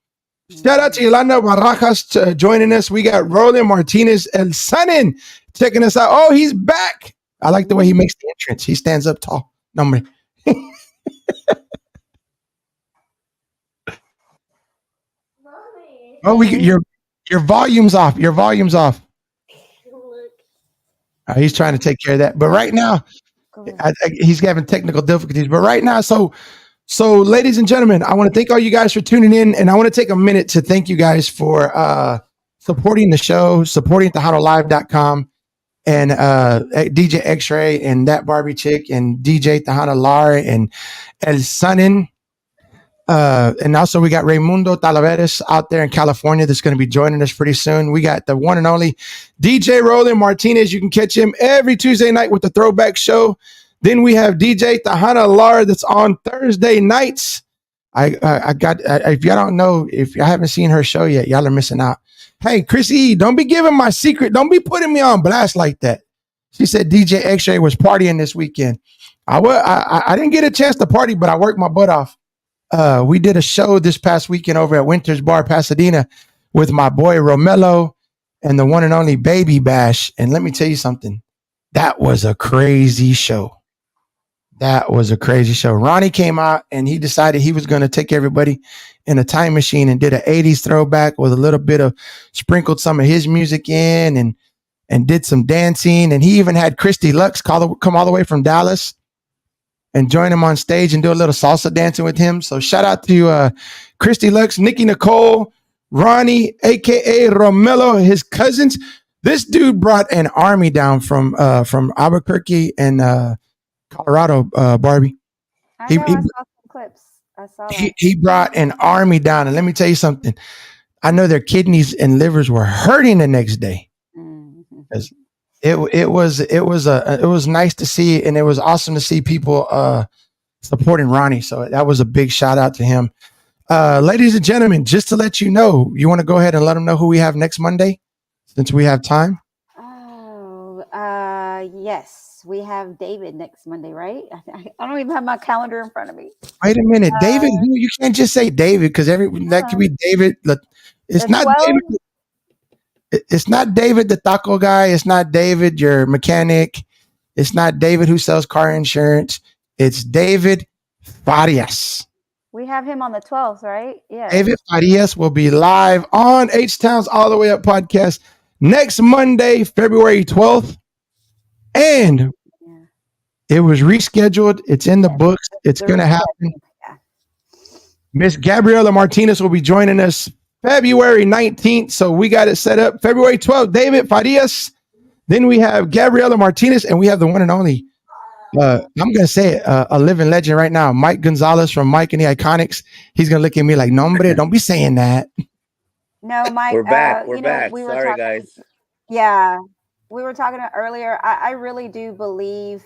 Speaker 1: Shout out to Yolanda Barajas joining us. We got Roland Martinez El Sanin checking us out. Oh, he's back. I like the way he makes the entrance. He stands up tall. No, oh, your volume's off. Your volume's off. He's trying to take care of that. But right now, he's having technical difficulties. But right now, so ladies and gentlemen, I want to thank all you guys for tuning in. And I want to take a minute to thank you guys for supporting the show, supporting TejadaLive.com and DJ X-Ray and That Barbie Chick and DJ Tejada Lar and El Sanin. And also we got Raimundo Talaveras out there in California that's going to be joining us pretty soon. We got the one and only DJ Roland Martinez. You can catch him every Tuesday night with the Throwback Show. Then we have DJ Tejada Lar that's on Thursday nights. If y'all don't know, if y'all haven't seen her show yet, y'all are missing out. Hey, Chrissy, don't be giving my secret. Don't be putting me on blast like that. She said DJ X-Ray was partying this weekend. I didn't get a chance to party, but I worked my butt off. We did a show this past weekend over at Winter's Bar, Pasadena with my boy Romello and the one and only Baby Bash. And let me tell you something. That was a crazy show. Ronnie came out and he decided he was going to take everybody in a time machine and did an 80s throwback with a little bit of sprinkled some of his music in and did some dancing. And he even had Christy Lux come all the way from Dallas and join him on stage and do a little salsa dancing with him. So shout out to Christy Lux, Nikki Nicole, Ronnie, aka Romello, his cousins. This dude brought an army down from Albuquerque and Colorado, Barbie.
Speaker 2: I saw some clips. I saw that.
Speaker 1: He brought an army down, and let me tell you something. I know their kidneys and livers were hurting the next day. Mm-hmm. It was nice to see, and it was awesome to see people supporting Ronnie. So that was a big shout out to him. Ladies and gentlemen, just to let you know, you want to go ahead and let them know who we have next Monday, since we have time.
Speaker 2: Oh, yes. We have David next Monday, right? I don't even have my calendar in front of me.
Speaker 1: Wait a minute, David. You can't just say David because that could be David. It's not 12? David. It's not David, the taco guy. It's not David, your mechanic. It's not David who sells car insurance. It's David Farias.
Speaker 2: We have him on the 12th, right? Yeah.
Speaker 1: David Farias will be live on H-Town's All the Way Up podcast next Monday, February 12th. And it was rescheduled. It's in the books. It's going to happen. Miss Gabriela Martinez will be joining us February 19th. So we got it set up. February 12th, David Farias. Then we have Gabriela Martinez, and we have the one and only, I'm going to say it, a living legend right now, Mike Gonzalez from Mike and the Iconics. He's going to look at me like, no, hombre, don't be saying that.
Speaker 2: No, Mike.
Speaker 3: We're back. We're back. Sorry, guys.
Speaker 2: Yeah. We were talking earlier. I really do believe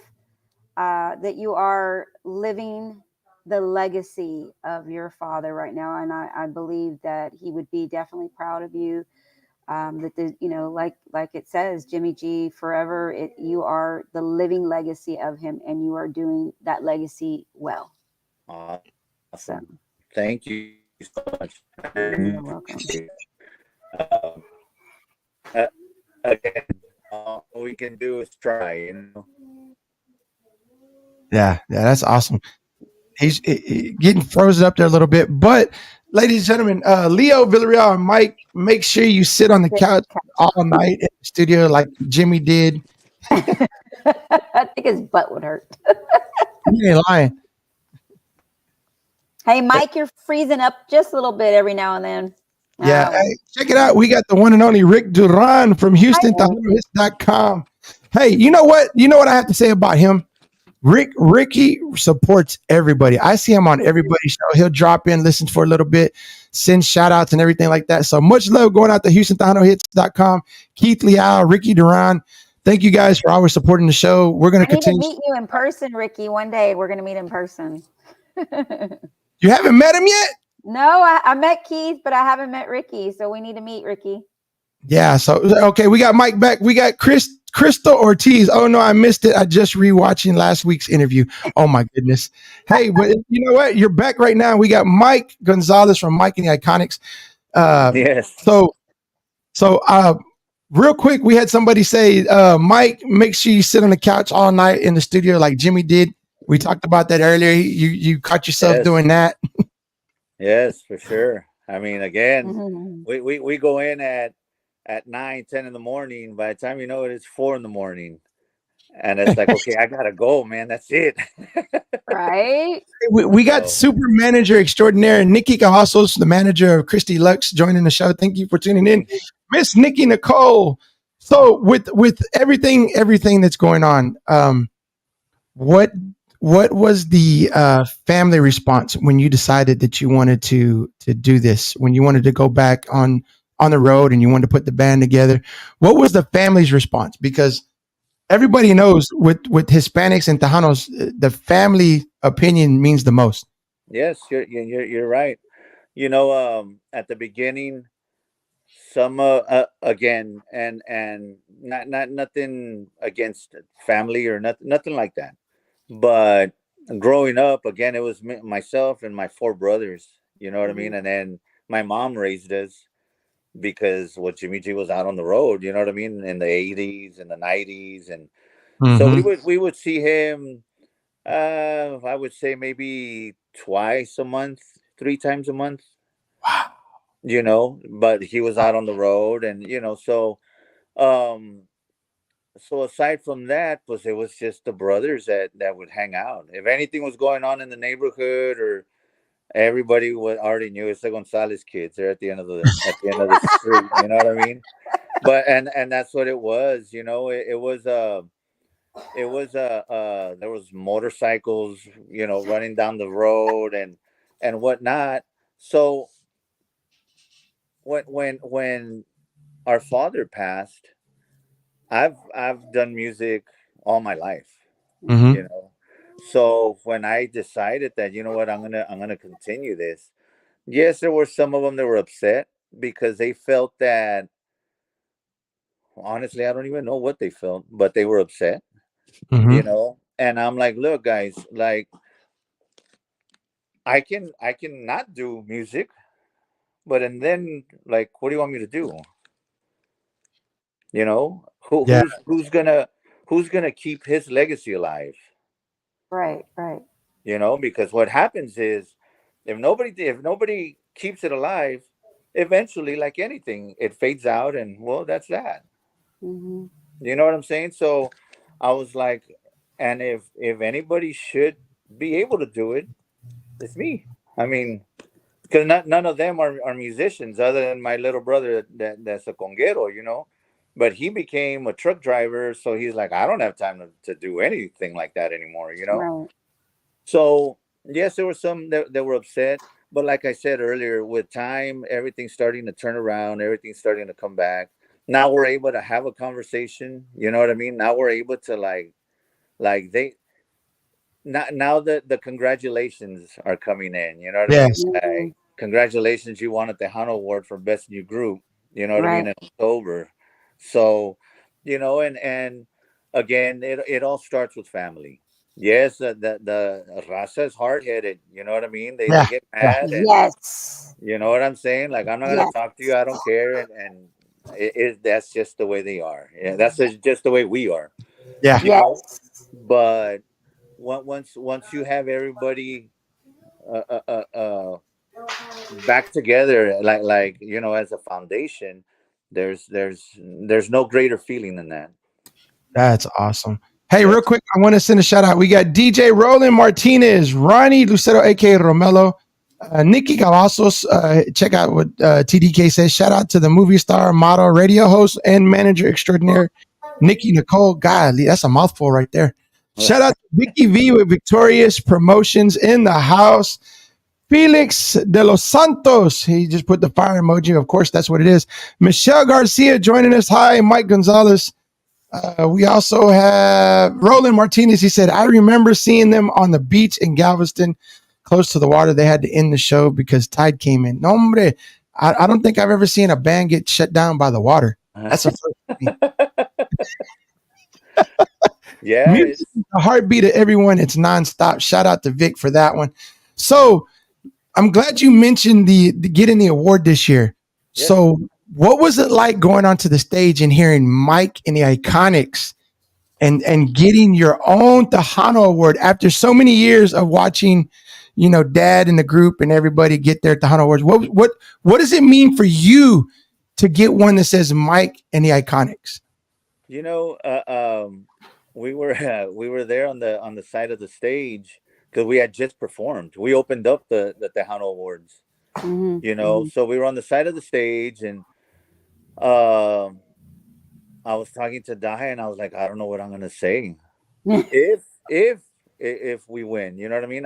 Speaker 2: that you are living the legacy of your father right now, and I believe that he would be definitely proud of you. That like it says, Jimmy G forever. You are the living legacy of him, and you are doing that legacy well.
Speaker 3: Awesome. So, thank you so much.
Speaker 2: You're welcome.
Speaker 3: Again. All we can do is try,
Speaker 1: Yeah, that's awesome. He's getting frozen up there a little bit, but ladies and gentlemen, Leo Villarreal and Mike, make sure you sit on the couch all night in the studio like Jimmy did.
Speaker 2: I think his butt would hurt.
Speaker 1: You ain't lying.
Speaker 2: Hey, Mike, you're freezing up just a little bit every now and then.
Speaker 1: Yeah, hey, check it out. We got the one and only Rick Duran from Houston.com. Hey, you know what? You know what I have to say about him? Ricky supports everybody. I see him on everybody's show. He'll drop in, listen for a little bit, send shout outs and everything like that. So much love going out to HoustonTejanoHits.com. Keith Leal, Ricky Duran. Thank you guys for always supporting the show. We're going to continue.
Speaker 2: Meet you in person, Ricky. One day we're going to meet in person.
Speaker 1: You haven't met him yet?
Speaker 2: No, I met Keith, but I haven't met Ricky. So we need to meet Ricky.
Speaker 1: Yeah. So, okay. We got Mike back. We got Crystal Ortiz. Oh no, I missed it. I just rewatching last week's interview. Oh my goodness. Hey, but you know what? You're back right now. We got Mike Gonzalez from Mike and the Iconics.
Speaker 3: Yes.
Speaker 1: So real quick, we had somebody say, Mike, make sure you sit on the couch all night in the studio like Jimmy did. We talked about that earlier. You caught yourself doing that.
Speaker 3: Yes, for sure. I mean, again, we go in at 9, 10 in the morning. By the time you know it, it's 4 in the morning. And it's like, okay, I gotta go, man. That's it.
Speaker 2: Right.
Speaker 1: We got super manager extraordinaire Nikki Cavazos, the manager of Christy Lux, joining the show. Thank you for tuning in, Miss Nikki Nicole. So with everything that's going on, what was the family response when you decided that you wanted to do this? When you wanted to go back on the road and you wanted to put the band together, what was the family's response? Because everybody knows with Hispanics and Tejanos, the family opinion means the most.
Speaker 3: Yes, you're right. You know, at the beginning, some again, and not nothing against family or nothing like that. But growing up, again, it was myself and my 4 brothers. You know what I mean? And then my mom raised us because Jimmy G was out on the road. You know what I mean? In the 80s and the 90s, and so we would see him. I would say maybe twice a month, 3 times a month.
Speaker 1: Wow.
Speaker 3: You know, but he was out on the road, and so aside from that, it was just the brothers that would hang out. If anything was going on in the neighborhood, or everybody already knew it's the Gonzalez kids. They're at the end of the street. You know what I mean? But and that's what it was. You know, it was there was motorcycles, running down the road and whatnot. So when our father passed, I've done music all my life, So when I decided that, you know what, I'm gonna continue this. Yes, there were some of them that were upset because they felt that, honestly, I don't even know what they felt, but they were upset, And I'm like, look, guys, like, I can not do music, but and then, like, what do you want me to do? Who's gonna keep his legacy alive?
Speaker 2: Right.
Speaker 3: Because what happens is, if nobody keeps it alive, eventually, like anything, it fades out, and well, that's that. You know what I'm saying? So I was like, and if anybody should be able to do it, it's me. I mean, because none of them are musicians, other than my little brother that's a conguero, but he became a truck driver, so he's like, I don't have time to do anything like that anymore,
Speaker 2: Right.
Speaker 3: So yes, there were some that were upset, but like I said earlier, with time, everything's starting to turn around, everything's starting to come back. Now we're able to have a conversation, you know what I mean? Now we're able to like they now the congratulations are coming in, you know what I mean? Like, congratulations, you won a Tejano Award for Best New Group, you know what I mean, in October. So, and again, it all starts with family. Yes, the raza is hard headed. You know what I mean? They get mad. And,
Speaker 2: yes.
Speaker 3: You know what I'm saying? Like, I'm not gonna talk to you. I don't care. And that's just the way they are. Yeah, that's just the way we are.
Speaker 1: Yeah.
Speaker 3: But once you have everybody back together, like as a foundation, there's no greater feeling than that.
Speaker 1: That's awesome. Hey, real quick, I want to send a shout out. We got DJ Roland Martinez, Ronnie Lucero, aka Romelo, Nikki Cavazos. Check out what TDK says. Shout out to the movie star, model, radio host, and manager extraordinaire, Nikki Nicole, golly, that's a mouthful right there. Shout out to Vicky V with Victorious Promotions in the house. Felix de los Santos, he just put the fire emoji. Of course, that's what it is. Michelle Garcia joining us. Hi, Mike Gonzalez. We also have Roland Martinez. He said, I remember seeing them on the beach in Galveston, close to the water. They had to end the show because tide came in. No, hombre, I don't think I've ever seen a band get shut down by the water. That's a first for me.
Speaker 3: Yeah,
Speaker 1: Music is the heartbeat of everyone. It's nonstop. Shout out to Vic for that one. So I'm glad you mentioned the getting the award this year.
Speaker 3: Yeah.
Speaker 1: So what was it like going onto the stage and hearing Mike and the Iconics and getting your own Tejano Award after so many years of watching, Dad and the group and everybody get their Tejano Awards? What does it mean for you to get one that says Mike and the Iconics?
Speaker 3: We were there on the side of the stage because we had just performed. We opened up the Tejano Awards, so we were on the side of the stage, and I was talking to Dai, and I was like, I don't know what I'm gonna say if we win. You know what I mean?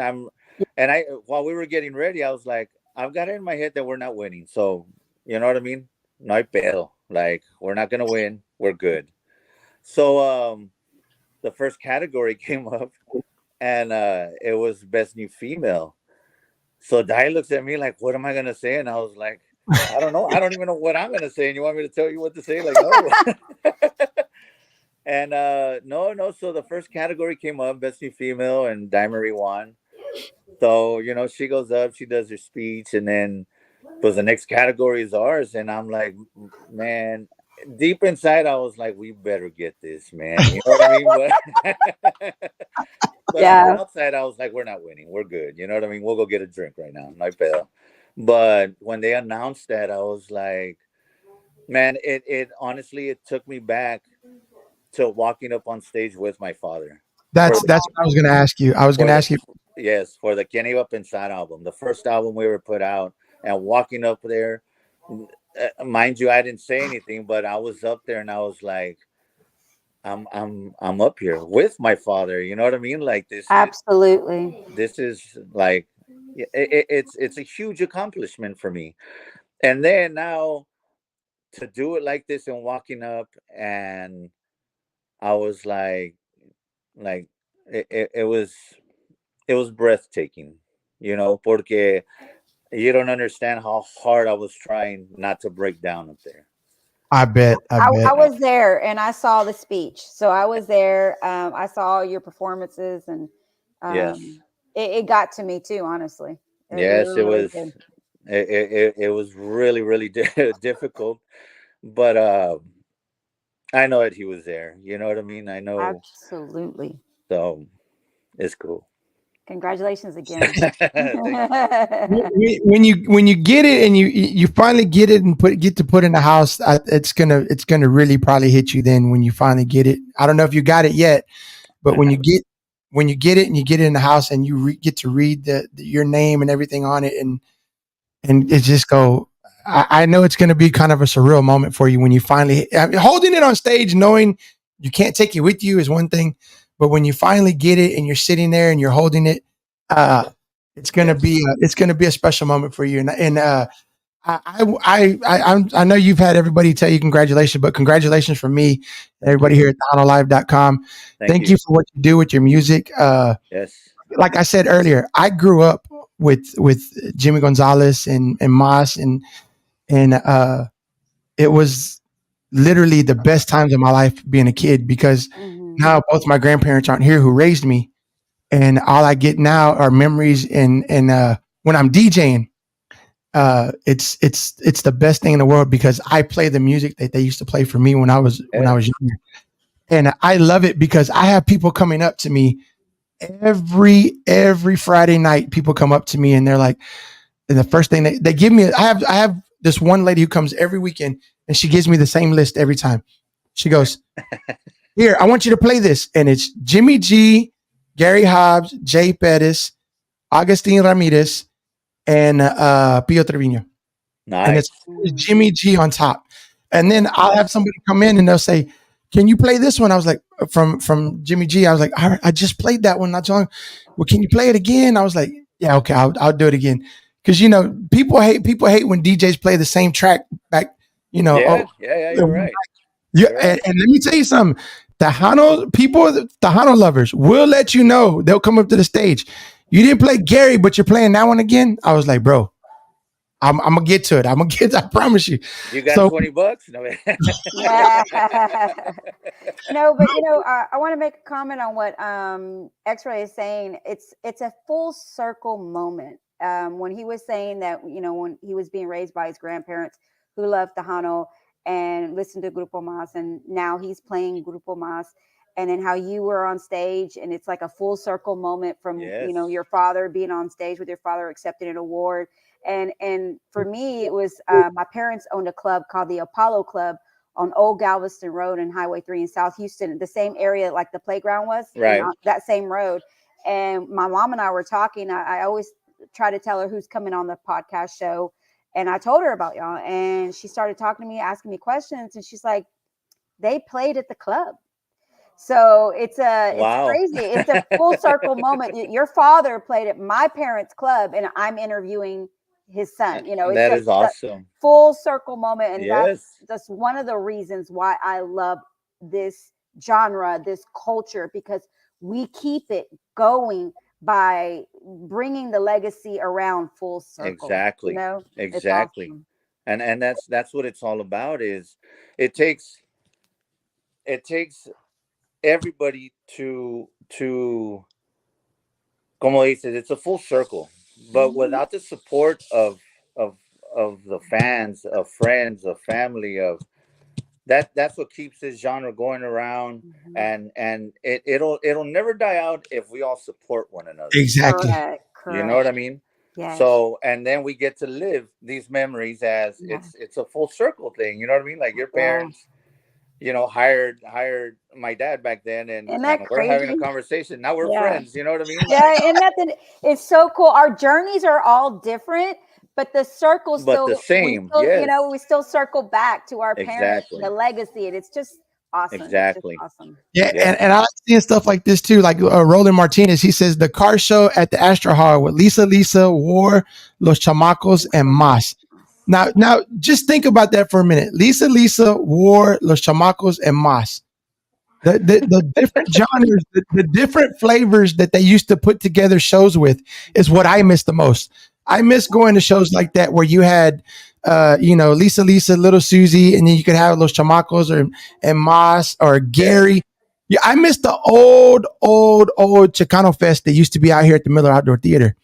Speaker 3: While we were getting ready, I was like, I've got it in my head that we're not winning. So you know what I mean? No hay pedo. Like, we're not gonna win. We're good. So the first category came up, and it was best new female. So Dai looks at me like, what am I gonna say? And I was like, I don't know. I don't even know what I'm gonna say. And you want me to tell you what to say? Like, no. And no. So the first category came up, best new female, and Dai Marie won. So she goes up, she does her speech, and then because the next category is ours, and I'm like, man, deep inside I was like, we better get this, man. You know what I mean? But
Speaker 2: Yeah.
Speaker 3: on the outside, I was like, we're not winning. We're good. You know what I mean? We'll go get a drink right now. No pedo. But when they announced that, I was like, man, it honestly, it took me back to walking up on stage with my father.
Speaker 1: That's what I was going to ask you. I was going to ask you.
Speaker 3: Yes, for the Kenny Up Inside album, the first album we ever put out, and walking up there, mind you, I didn't say anything, but I was up there and I was like, I'm up here with my father. You know what I mean? Like, this.
Speaker 2: Absolutely.
Speaker 3: This is like, it's a huge accomplishment for me. And then now to do it like this and walking up, and I was like it was breathtaking, porque you don't understand how hard I was trying not to break down up there.
Speaker 1: I bet.
Speaker 2: I was there and I saw the speech. So I was there. I saw your performances, and
Speaker 3: Yes,
Speaker 2: it got to me too, honestly.
Speaker 3: yes, it
Speaker 2: really
Speaker 3: was.
Speaker 2: did.
Speaker 3: It was really, really difficult, but I know that he was there. You know what I mean? I know.
Speaker 2: Absolutely.
Speaker 3: So it's cool.
Speaker 2: Congratulations again.
Speaker 1: when you get it and you finally get it and get to put in the house, it's gonna really probably hit you then when you finally get it. I don't know if you got it yet, but when you get it and you get it in the house and you get to read your name and everything on it, and it just go. I know it's going to be kind of a surreal moment for you when you finally holding it on stage, knowing you can't take it with you is one thing, but when you finally get it and you're sitting there and you're holding it, it's going to be a special moment for you. And I know you've had everybody tell you congratulations, but congratulations from me, everybody here at TejanoLive.com. Thank you for what you do with your music.
Speaker 3: Yes.
Speaker 1: Like I said earlier, I grew up with Jimmy Gonzalez and Mas, and it was literally the best times of my life being a kid, because now both my grandparents aren't here who raised me, and all I get now are memories. And when I'm DJing, it's the best thing in the world, because I play the music that they used to play for me when I was younger, and I love it because I have people coming up to me every Friday night. People come up to me and they're like, and the first thing they give me, I have this one lady who comes every weekend, and she gives me the same list every time. She goes, here, I want you to play this. And it's Jimmy G, Gary Hobbs, Jay Pettis, Agustin Ramirez, and Pio Trevino.
Speaker 3: Nice.
Speaker 1: And it's Jimmy G on top. And then I'll have somebody come in and they'll say, can you play this one? I was like, from Jimmy G. I was like, I just played that one not too long. Well, can you play it again? I was like, yeah, okay, I'll do it again. Because people hate when DJs play the same track back.
Speaker 3: Yeah, yeah, you're right.
Speaker 1: Yeah,
Speaker 3: You're right.
Speaker 1: and let me tell you something. Tejano lovers will let you know. They'll come up to the stage. You didn't play Gary, but you're playing that one again. I was like, bro, I'm gonna get to it. I'm gonna get. I promise you.
Speaker 3: You got
Speaker 1: So
Speaker 3: $20? No.
Speaker 2: Yeah. No, but I want to make a comment on what X-Ray is saying. It's a full circle moment. When he was saying that, when he was being raised by his grandparents who loved Tejano and listened to Grupo Mas, and now he's playing Grupo Mas, and then how you were on stage, and it's like a full circle moment from
Speaker 3: Yes.
Speaker 2: your father being on stage with your father accepting an award. And for me, it was my parents owned a club called the Apollo Club on Old Galveston Road and Highway 3 in South Houston, the same area like the playground was,
Speaker 3: Right.
Speaker 2: on that same road. And my mom and I were talking. I always try to tell her who's coming on the podcast show. And I told her about y'all. And she started talking to me, asking me questions. And she's like, they played at the club. So it's
Speaker 3: Wow.
Speaker 2: crazy. It's a full circle moment. Your father played at my parents' club, and I'm interviewing his son.
Speaker 3: That is awesome.
Speaker 2: Full circle moment, and
Speaker 3: Yes.
Speaker 2: that's one of the reasons why I love this genre, this culture, because we keep it going by bringing the legacy around full circle.
Speaker 3: Exactly.
Speaker 2: It's
Speaker 3: Exactly.
Speaker 2: awesome.
Speaker 3: And that's what it's all about. Is it takes everybody to como dices, it's a full circle. But without the support of the fans, of friends, of family, of that's what keeps this genre going around. And it'll never die out if we all support one another.
Speaker 1: exactly.
Speaker 2: Correct.
Speaker 3: You know what I mean?
Speaker 2: Yes.
Speaker 3: So, and then we get to live these memories as it's a full circle thing. You know what I mean? Like your parents, hired my dad back then, and
Speaker 2: Isn't that
Speaker 3: we're having a
Speaker 2: crazy?
Speaker 3: conversation. Now we're friends. You know what I mean?
Speaker 2: Yeah, and it's so cool. Our journeys are all different, but the circle's
Speaker 3: But
Speaker 2: still
Speaker 3: the same,
Speaker 2: we still,
Speaker 3: yes.
Speaker 2: we still circle back to our parents,
Speaker 3: Exactly.
Speaker 2: the legacy, and it's just awesome.
Speaker 3: Exactly.
Speaker 2: It's just awesome.
Speaker 1: Yeah, and I like seeing stuff like this too. Like Roland Martinez, he says the car show at the Astro Hall with Lisa War, Los Chamacos, and Mas. Now, just think about that for a minute. Lisa War, Los Chamacos, and Mas. The different genres, the different flavors that they used to put together shows with is what I miss the most. I miss going to shows like that where you had, Lisa, Little Susie, and then you could have Los Chamacos and Mas or Gary. Yeah, I miss the old Chicano Fest that used to be out here at the Miller Outdoor Theater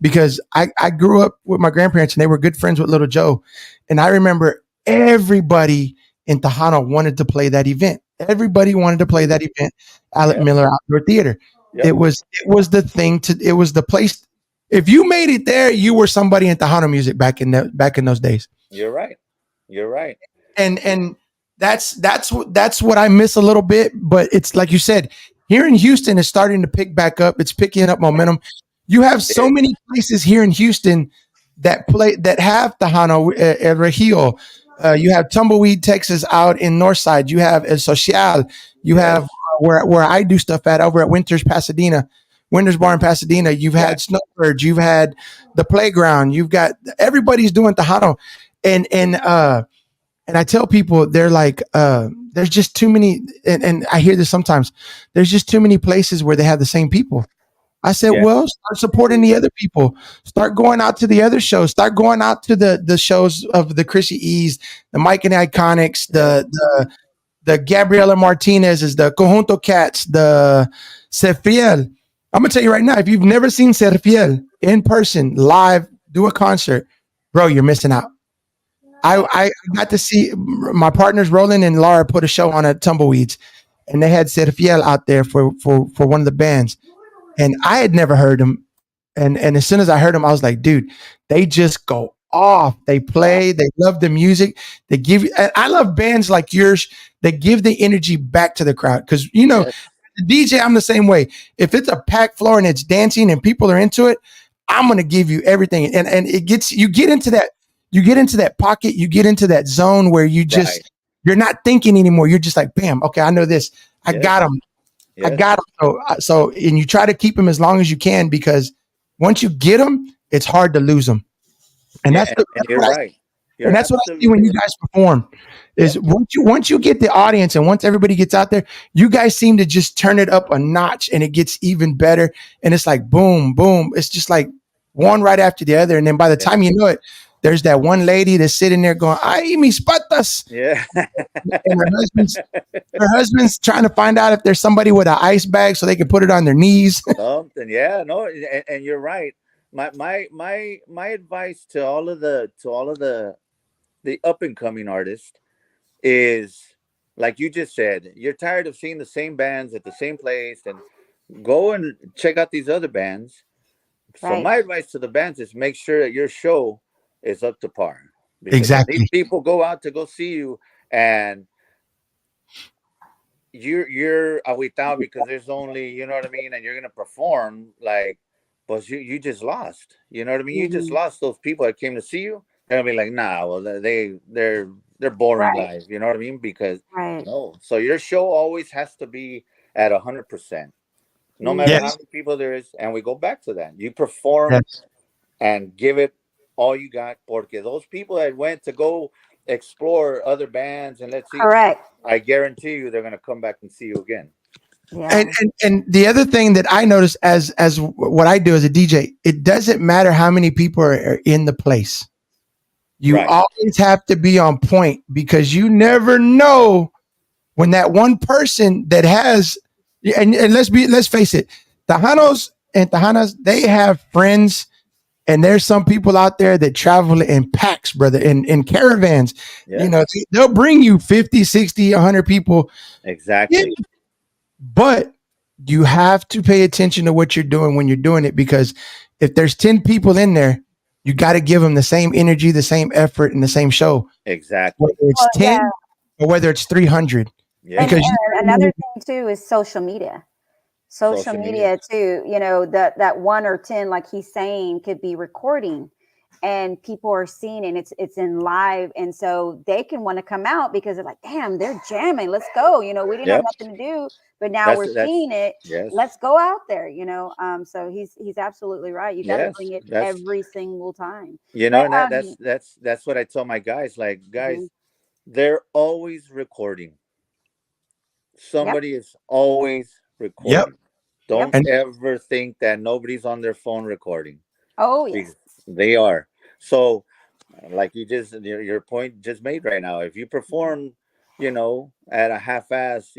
Speaker 1: because I grew up with my grandparents and they were good friends with Little Joe. And I remember everybody in Tejano wanted to play that event. Everybody wanted to play that event at Miller Outdoor Theater.
Speaker 3: Yep.
Speaker 1: It was the thing it was the place. If you made it there, you were somebody in Tejano music back in those days.
Speaker 3: You're right.
Speaker 1: And that's what I miss a little bit. But it's like you said, here in Houston, it's starting to pick back up. It's picking up momentum. You have so many places here in Houston that have Tejano, El Regio. You have Tumbleweed, Texas, out in Northside. You have El Social. You have where I do stuff at over at Winters Bar in Pasadena. You've had Snowbirds. You've had the Playground. You've got everybody's doing Tejano, and I tell people they're like, there's just too many, and I hear this sometimes. There's just too many places where they have the same people. I said, well, start supporting the other people. Start going out to the other shows. Start going out to the shows of the Chrissy E's, the Mike and Iconics, the Gabriela Martinez's, the Conjunto Cats, the Serfiel. I'm gonna tell you right now, if you've never seen Serfiel in person, live, do a concert, bro, you're missing out. I got to see my partners Roland and Laura put a show on at Tumbleweeds, and they had Serfiel out there for one of the bands. And I had never heard them. And as soon as I heard them, I was like, dude, they just go off. They play, they love the music. They give you, and I love bands like yours that give the energy back to the crowd. Cause the DJ, I'm the same way. If it's a packed floor and it's dancing and people are into it, I'm going to give you everything. And you get into that pocket, you get into that zone where you just, you're not thinking anymore. You're just like, bam, okay, I know this. I
Speaker 3: Yes.
Speaker 1: got him. I
Speaker 3: Yes.
Speaker 1: got him. And you try to keep him as long as you can, because once you get him, it's hard to lose them. And
Speaker 3: Yeah. And
Speaker 1: that's
Speaker 3: you're
Speaker 1: what I
Speaker 3: right. You're
Speaker 1: and that's what I see
Speaker 3: absolutely
Speaker 1: when you
Speaker 3: right.
Speaker 1: guys perform.
Speaker 3: Yeah.
Speaker 1: Is once you get the audience and once everybody gets out there, you guys seem to just turn it up a notch and it gets even better. And it's like boom, boom. It's just like one right after the other. And then by the
Speaker 3: Yeah.
Speaker 1: time you know it, there's that one lady that's sitting there going, "Ay, mis patas,"
Speaker 3: Yeah.
Speaker 1: and her husband's trying to find out if there's somebody with an ice bag so they can put it on their knees.
Speaker 3: Something. Yeah. No. And you're right. My advice to all of the up and coming artists is, like you just said, you're tired of seeing the same bands at the same place, and go and check out these other bands. So
Speaker 2: Right.
Speaker 3: my advice to the bands is make sure that your show is up to par, because when these
Speaker 1: Exactly.
Speaker 3: people go out to go see you and you're out because there's only, you know what I mean, and you're gonna perform like, but you just lost. You know what I mean? You just
Speaker 2: Hmm.
Speaker 3: lost those people that came to see you. They're gonna be like, nah, well they're boring
Speaker 2: Right.
Speaker 3: live. You know what I mean? Because
Speaker 2: Right.
Speaker 3: no, so your show always has to be at 100%, no matter how
Speaker 2: Hmm.
Speaker 1: Yes.
Speaker 3: many people there is. And we go back to that. You perform
Speaker 1: Yes.
Speaker 3: and give it all you got. Porque those people that went to go explore other bands and let's see,
Speaker 2: Correct.
Speaker 3: I guarantee you they're gonna come back and see you again.
Speaker 1: And,
Speaker 2: Yeah.
Speaker 1: and the other thing that I notice as what I do as a DJ, it doesn't matter how many people are in the place. You
Speaker 3: Right.
Speaker 1: always have to be on point, because you never know when that one person that has, and let's face it, Tejanos and Tejanas, they have friends, and there's some people out there that travel in packs, brother, in caravans.
Speaker 3: Yes.
Speaker 1: They'll bring you 50, 60, 100 people. Yeah,
Speaker 3: Exactly.
Speaker 1: but you have to pay attention to what you're doing when you're doing it, because if there's 10 people in there, you got to give them the same energy, the same effort, and the same show, whether
Speaker 3: Exactly.
Speaker 1: it's
Speaker 2: Well, yeah.
Speaker 1: 10 or whether it's 300.
Speaker 2: And,
Speaker 3: Yes.
Speaker 1: Because
Speaker 2: and another thing too is social media. Social
Speaker 3: Social media.
Speaker 2: media too, that one or 10, like he's saying, could be recording and people are seeing it. It's in live. And so they can want to come out because they're like, damn, they're jamming. Let's go. We didn't have
Speaker 3: Yep.
Speaker 2: nothing to do, but now we're
Speaker 3: That's
Speaker 2: seeing it.
Speaker 3: yes.
Speaker 2: Let's go out there. So he's absolutely right. You got to
Speaker 3: Yes.
Speaker 2: bring it
Speaker 3: That's
Speaker 2: every single time. But
Speaker 3: and that's what I tell my guys. Like,
Speaker 2: mhm.
Speaker 3: guys, they're always recording.
Speaker 2: Yep.
Speaker 3: Somebody is always
Speaker 1: yep.
Speaker 3: recording.
Speaker 2: Yep.
Speaker 3: Don't
Speaker 1: And
Speaker 3: ever think that nobody's on their phone recording,
Speaker 2: Oh yes.
Speaker 3: because they are. So, like you just your point just made right now. If you perform, at a half-ass,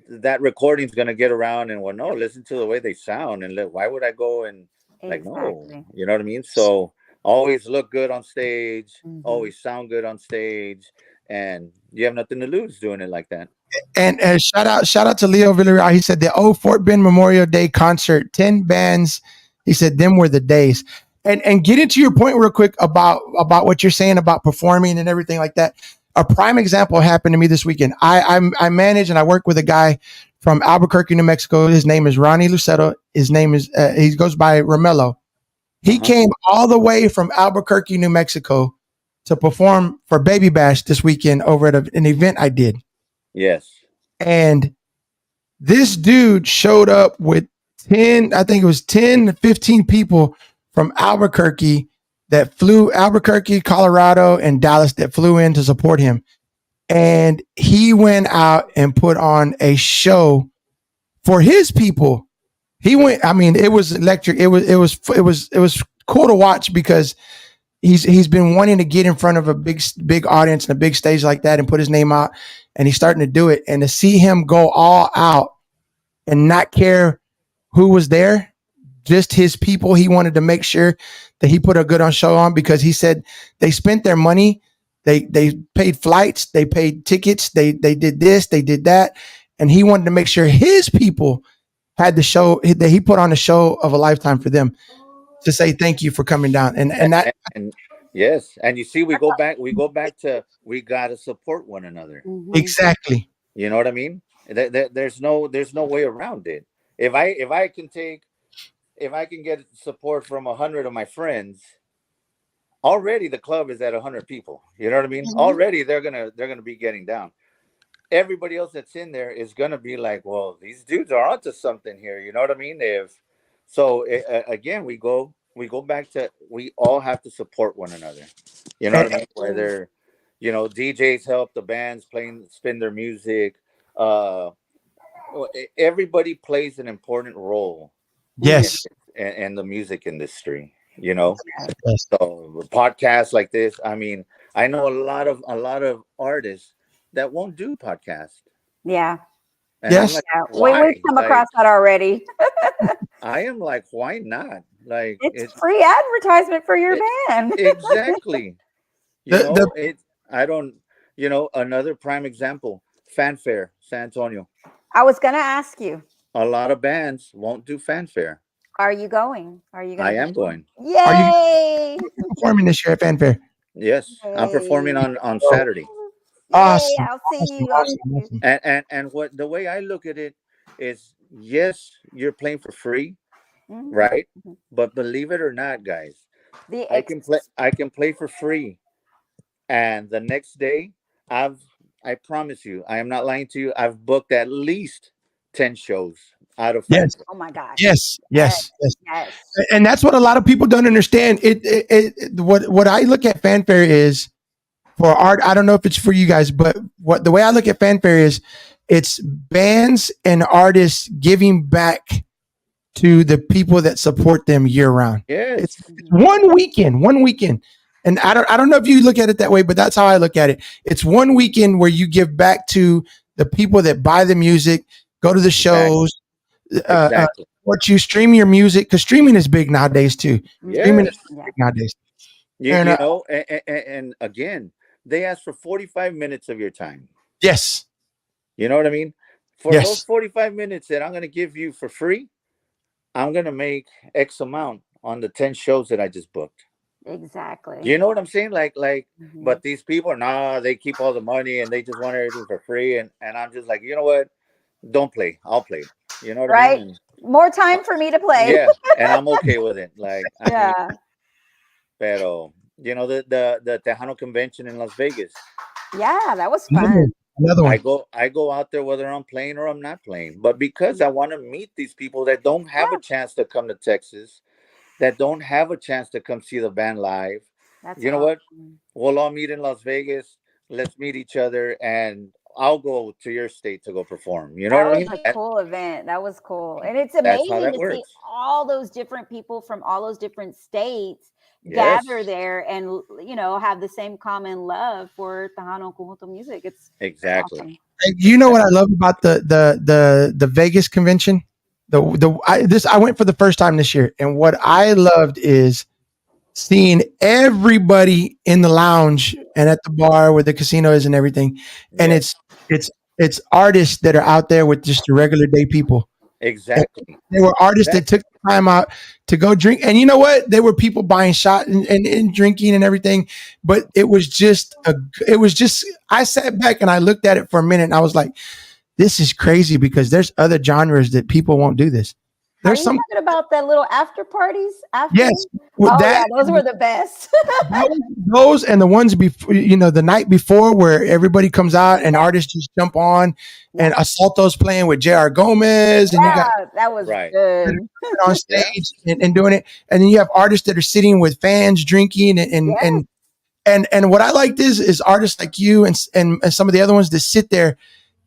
Speaker 3: that recording's gonna get around, and well, no, listen to the way they sound, and why would I go and like, no,
Speaker 2: Exactly.
Speaker 3: you know what I mean? So always look good on stage,
Speaker 2: Hmm.
Speaker 3: always sound good on stage, and you have nothing to lose doing it like that.
Speaker 1: and shout out to Leo Villarreal. He said the Fort Bend Memorial Day concert, 10 bands. He said them were the days. And get into your point real quick about what you're saying about performing and everything like that. A prime example happened to me this weekend. I manage and I work with a guy from Albuquerque, New Mexico. His name is Ronnie Lucero. His name is he goes by Romello. He
Speaker 3: Uh-huh.
Speaker 1: came all the way from Albuquerque, New Mexico, to perform for Baby Bash this weekend over at an event I did.
Speaker 3: Yes.
Speaker 1: And this dude showed up with 10, I think it was 10 to 15 people from Albuquerque that flew, Albuquerque, Colorado, and Dallas, that flew in to support him. And he went out and put on a show for his people. He went, I mean, it was electric. It was cool to watch, because he's been wanting to get in front of a big audience and a big stage like that and put his name out, and he's starting to do it. And to see him go all out and not care who was there, just his people. He wanted to make sure that he put a good on show on, because he said they spent their money. They paid flights, they paid tickets, they did this, they did that, and he wanted to make sure his people had the show, that he put on a show of a lifetime for them, to say thank you for coming down. And that
Speaker 3: And yes, and you see, we go back to, we gotta support one another.
Speaker 2: Hmm.
Speaker 1: exactly.
Speaker 3: You know what I mean? There's no way around it. If I can get support from 100 of my friends, already the club is at 100 people. You know what I mean?
Speaker 2: Mhm.
Speaker 3: Already they're gonna be getting down. Everybody else that's in there is gonna be like, well, these dudes are onto something here. You know what I mean? If so, again, we go back to we all have to support one another. You know what I
Speaker 1: And-
Speaker 3: mean? Whether DJs help the bands playing spin their music. Uh, Everybody plays an important role in,
Speaker 1: yes,
Speaker 3: in the music industry. You know,
Speaker 1: yes,
Speaker 3: so podcasts like this. I mean, I know a lot of artists that won't do podcasts,
Speaker 2: Yeah.
Speaker 3: and I'm
Speaker 1: yes,
Speaker 3: like,
Speaker 2: Yeah. We've
Speaker 3: why?
Speaker 2: come
Speaker 3: Like,
Speaker 2: across that already.
Speaker 3: I am like, why not? Like,
Speaker 2: It's free advertisement for your
Speaker 3: it
Speaker 2: band.
Speaker 3: exactly.
Speaker 1: the
Speaker 3: It. I don't. Another prime example, fanfare, San Antonio.
Speaker 2: I was gonna ask you,
Speaker 3: A lot of bands won't do fanfare.
Speaker 2: are you going? Are you
Speaker 3: I
Speaker 2: gonna
Speaker 3: am
Speaker 2: perform?
Speaker 3: going.
Speaker 1: are you
Speaker 2: Yay!
Speaker 1: performing this year at Fanfare?
Speaker 3: Yes, I'm performing
Speaker 2: Yay!
Speaker 3: on
Speaker 1: Oh,
Speaker 3: Saturday.
Speaker 2: Yay!
Speaker 1: awesome,
Speaker 2: I'll see
Speaker 1: awesome,
Speaker 2: you. I'll
Speaker 1: awesome,
Speaker 2: see you.
Speaker 1: awesome.
Speaker 3: And what the way I look at it is, yes, you're playing for free,
Speaker 2: Mhm,
Speaker 3: right?
Speaker 2: mhm.
Speaker 3: But believe it or not, guys,
Speaker 2: The
Speaker 3: I can play. I can play for free, and the next day, I've. I promise you, I am not lying to you. I've booked at least 10 shows out of
Speaker 1: Yes,
Speaker 3: fanfare.
Speaker 2: Oh my gosh.
Speaker 1: yes,
Speaker 2: Yes.
Speaker 1: yes, yes.
Speaker 2: Yes.
Speaker 1: And that's what a lot of people don't understand. What I look at Fanfare is for art. I don't know if it's for you guys, but what the way I look at Fanfare is, it's bands and artists giving back to the people that support them year round. It's,
Speaker 3: Yes,
Speaker 1: it's
Speaker 2: Mhm.
Speaker 1: one weekend. And I don't know if you look at it that way, but that's how I look at it. It's one weekend where you give back to the people that buy the music, go to the
Speaker 3: exactly,
Speaker 1: shows,
Speaker 3: exactly.
Speaker 1: what you stream your music, because streaming is big nowadays too. Streaming
Speaker 2: Mhm.
Speaker 1: is
Speaker 3: Yes,
Speaker 2: Yeah.
Speaker 1: big nowadays.
Speaker 3: you
Speaker 1: And
Speaker 3: you know, and again, they ask for 45 minutes of your time.
Speaker 1: yes,
Speaker 3: You know what I mean? For those
Speaker 1: yes,
Speaker 3: 45 minutes that I'm going to give you for free, I'm going to make X amount on the 10 shows that I just booked.
Speaker 2: Exactly.
Speaker 3: You know what I'm saying?
Speaker 2: Mhm.
Speaker 3: But these people, nah, they keep all the money and they just want everything for free. And I'm just like, you know what? Don't play. I'll play. You know what I mean?
Speaker 2: Right?
Speaker 3: And
Speaker 2: More
Speaker 3: uh,
Speaker 2: time for me to play.
Speaker 3: yeah, and I'm okay with it. Like, I mean,
Speaker 2: Yeah.
Speaker 3: pero, the Tejano convention in Las Vegas,
Speaker 2: Yeah, that was
Speaker 1: another
Speaker 2: fun.
Speaker 1: one, another
Speaker 3: I
Speaker 1: one.
Speaker 3: go I go out there whether I'm playing or I'm not playing. But because I want to meet these people that don't have a
Speaker 2: Yeah,
Speaker 3: chance to come to Texas, that don't have a chance to come see the band live,
Speaker 2: that's
Speaker 3: you know what?
Speaker 2: awesome.
Speaker 3: We'll all meet in Las Vegas. Let's meet each other, and I'll go to your state to go perform. You know
Speaker 2: That
Speaker 3: what I
Speaker 2: was
Speaker 3: mean?
Speaker 2: a cool event. That was cool. And it's
Speaker 3: That's how
Speaker 2: amazing
Speaker 3: that
Speaker 2: to see
Speaker 3: works.
Speaker 2: all those different people from all those different states gather
Speaker 3: Yes,
Speaker 2: there and have the same common love for Tejano Conjunto music. It's
Speaker 3: exactly.
Speaker 2: awesome.
Speaker 1: You know what I
Speaker 3: Exactly.
Speaker 1: love about the Vegas convention? I went for the first time this year, and what I loved is seeing everybody in the lounge and at the bar where the casino is and everything. And
Speaker 3: Yes,
Speaker 1: it's it's artists that are out there with just the regular day people. And
Speaker 3: exactly.
Speaker 1: they were artists that
Speaker 3: Exactly.
Speaker 1: took the time out to go drink. And you know what? There were people buying shot and drinking and everything. But it was just, I sat back and I looked at it for a minute and I was like, this is crazy because there's other genres that people won't do this.
Speaker 2: Are
Speaker 1: There's
Speaker 2: you
Speaker 1: some,
Speaker 2: talking about the little after parties after?
Speaker 1: yes, with
Speaker 2: Oh yeah,
Speaker 1: that,
Speaker 2: those were the best.
Speaker 1: those and the ones before, the night before where everybody comes out and
Speaker 2: Yeah,
Speaker 1: artists just jump on
Speaker 2: yeah,
Speaker 1: and Asalto's playing with J.R. Gomez and you got
Speaker 2: yeah. That was
Speaker 3: Right.
Speaker 2: good.
Speaker 1: on
Speaker 3: Yeah.
Speaker 1: stage and doing it. And then you have artists that are sitting with fans drinking
Speaker 2: Yes,
Speaker 1: and what I liked is artists like you and some of the other ones that sit there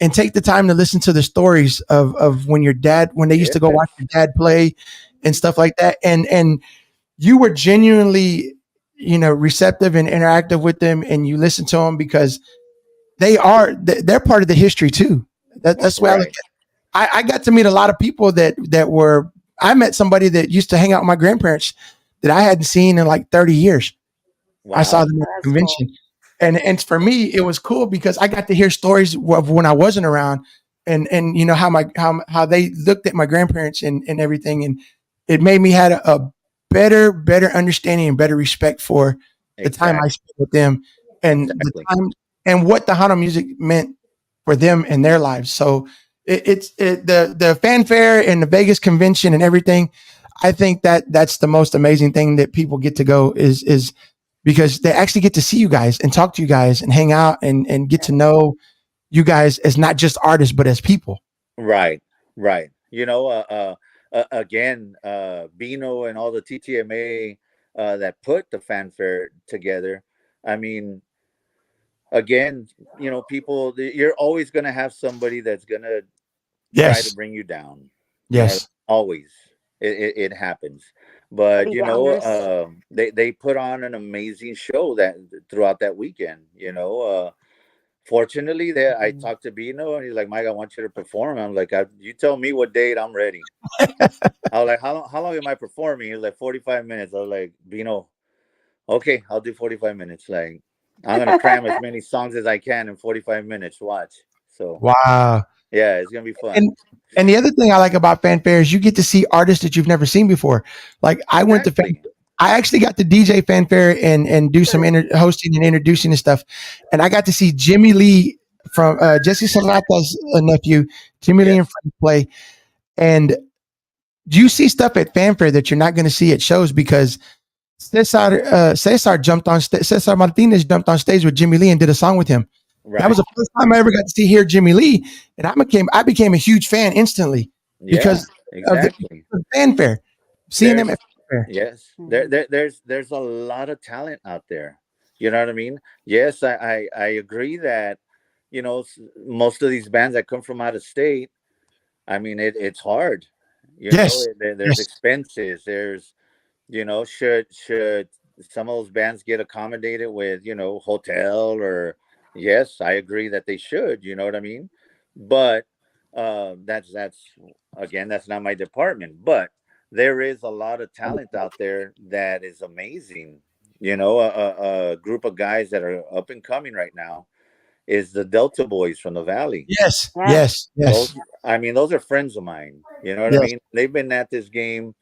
Speaker 1: and take the time to listen to the stories of when they used to go
Speaker 3: Yes.
Speaker 1: watch your dad play and stuff like that. And you were genuinely, receptive and interactive with them and you listen to them because they're part of the history too.
Speaker 2: yes,
Speaker 1: That's the way I look at
Speaker 3: Right.
Speaker 1: it. I got to meet a lot of people that were I met somebody that used to hang out with my grandparents that I hadn't seen in like 30 years. I saw
Speaker 3: Wow.
Speaker 1: them at the
Speaker 2: that's cool.
Speaker 1: convention. And for me, it was cool because I got to hear stories of when I wasn't around and how they looked at my grandparents and everything. And it made me had a better understanding and better respect for the time I
Speaker 3: Exactly.
Speaker 1: spent with them and the
Speaker 3: Exactly.
Speaker 1: time and what the Hana music meant for them in their lives. So the fanfare and the Vegas convention and everything. I think that's the most amazing thing that people get to go is because they actually get to see you guys and talk to you guys and hang out and get to know you guys as not just artists but as people.
Speaker 3: Right, right. Again, Bino and all the TTMA that put the fanfare together. I mean, again, people, you're always going to have somebody that's going to try to
Speaker 1: Yes.
Speaker 3: bring you down.
Speaker 1: Yes.
Speaker 3: Always. It happens.
Speaker 2: Debbie
Speaker 3: But
Speaker 2: Downers.
Speaker 3: they put on an amazing show that throughout that weekend. Fortunately, there I
Speaker 2: Mhm.
Speaker 3: talked to Bino and he's like, Mike, I want you to perform. I'm like, you tell me what date, I'm ready. I was like, how long am I performing? He's like 45 minutes. I was like, Bino, okay, I'll do 45 minutes. Like, I'm gonna cram as many songs as I can in 45 minutes. Watch. So
Speaker 1: Wow.
Speaker 3: yeah, it's gonna be fun.
Speaker 1: And the other thing I like about fanfare is you get to see artists that you've never seen before. Like I went to
Speaker 3: Exactly.
Speaker 1: I actually got to DJ fanfare and do some hosting and introducing and stuff, and I got to see Jimmy Lee from Jesse Salata's nephew, Jimmy Lee and
Speaker 3: Yes.
Speaker 1: friends play. And you see stuff at fanfare that you're not going to see at shows because Cesar jumped on Cesar Martinez jumped on stage with Jimmy Lee and did a song with him. That was
Speaker 3: Right.
Speaker 1: the first time I ever got to hear Jimmy Lee, and I became a huge fan instantly
Speaker 3: Yeah.
Speaker 1: because of
Speaker 3: Exactly.
Speaker 1: the fanfare, seeing them
Speaker 3: There's
Speaker 1: at fanfare.
Speaker 3: yes. There,
Speaker 2: Mhm.
Speaker 3: there there's a lot of talent out there. You know what I mean? Yes, I agree that most of these bands that come from out of state. I mean, it's hard.
Speaker 1: Yes,
Speaker 3: There's
Speaker 1: yes,
Speaker 3: expenses. There's should some of those bands get accommodated with hotel or yes, I agree that they should. You know what I mean? But that's again, that's not my department. But there is a lot of talent out there that is amazing. A group of guys that are up and coming right now is the Delta Boys from the Valley.
Speaker 1: yes,
Speaker 2: Yes.
Speaker 1: yes, yes,
Speaker 3: Those, I mean, those are friends of mine. You know what I
Speaker 1: yes.
Speaker 3: mean? They've been at this game,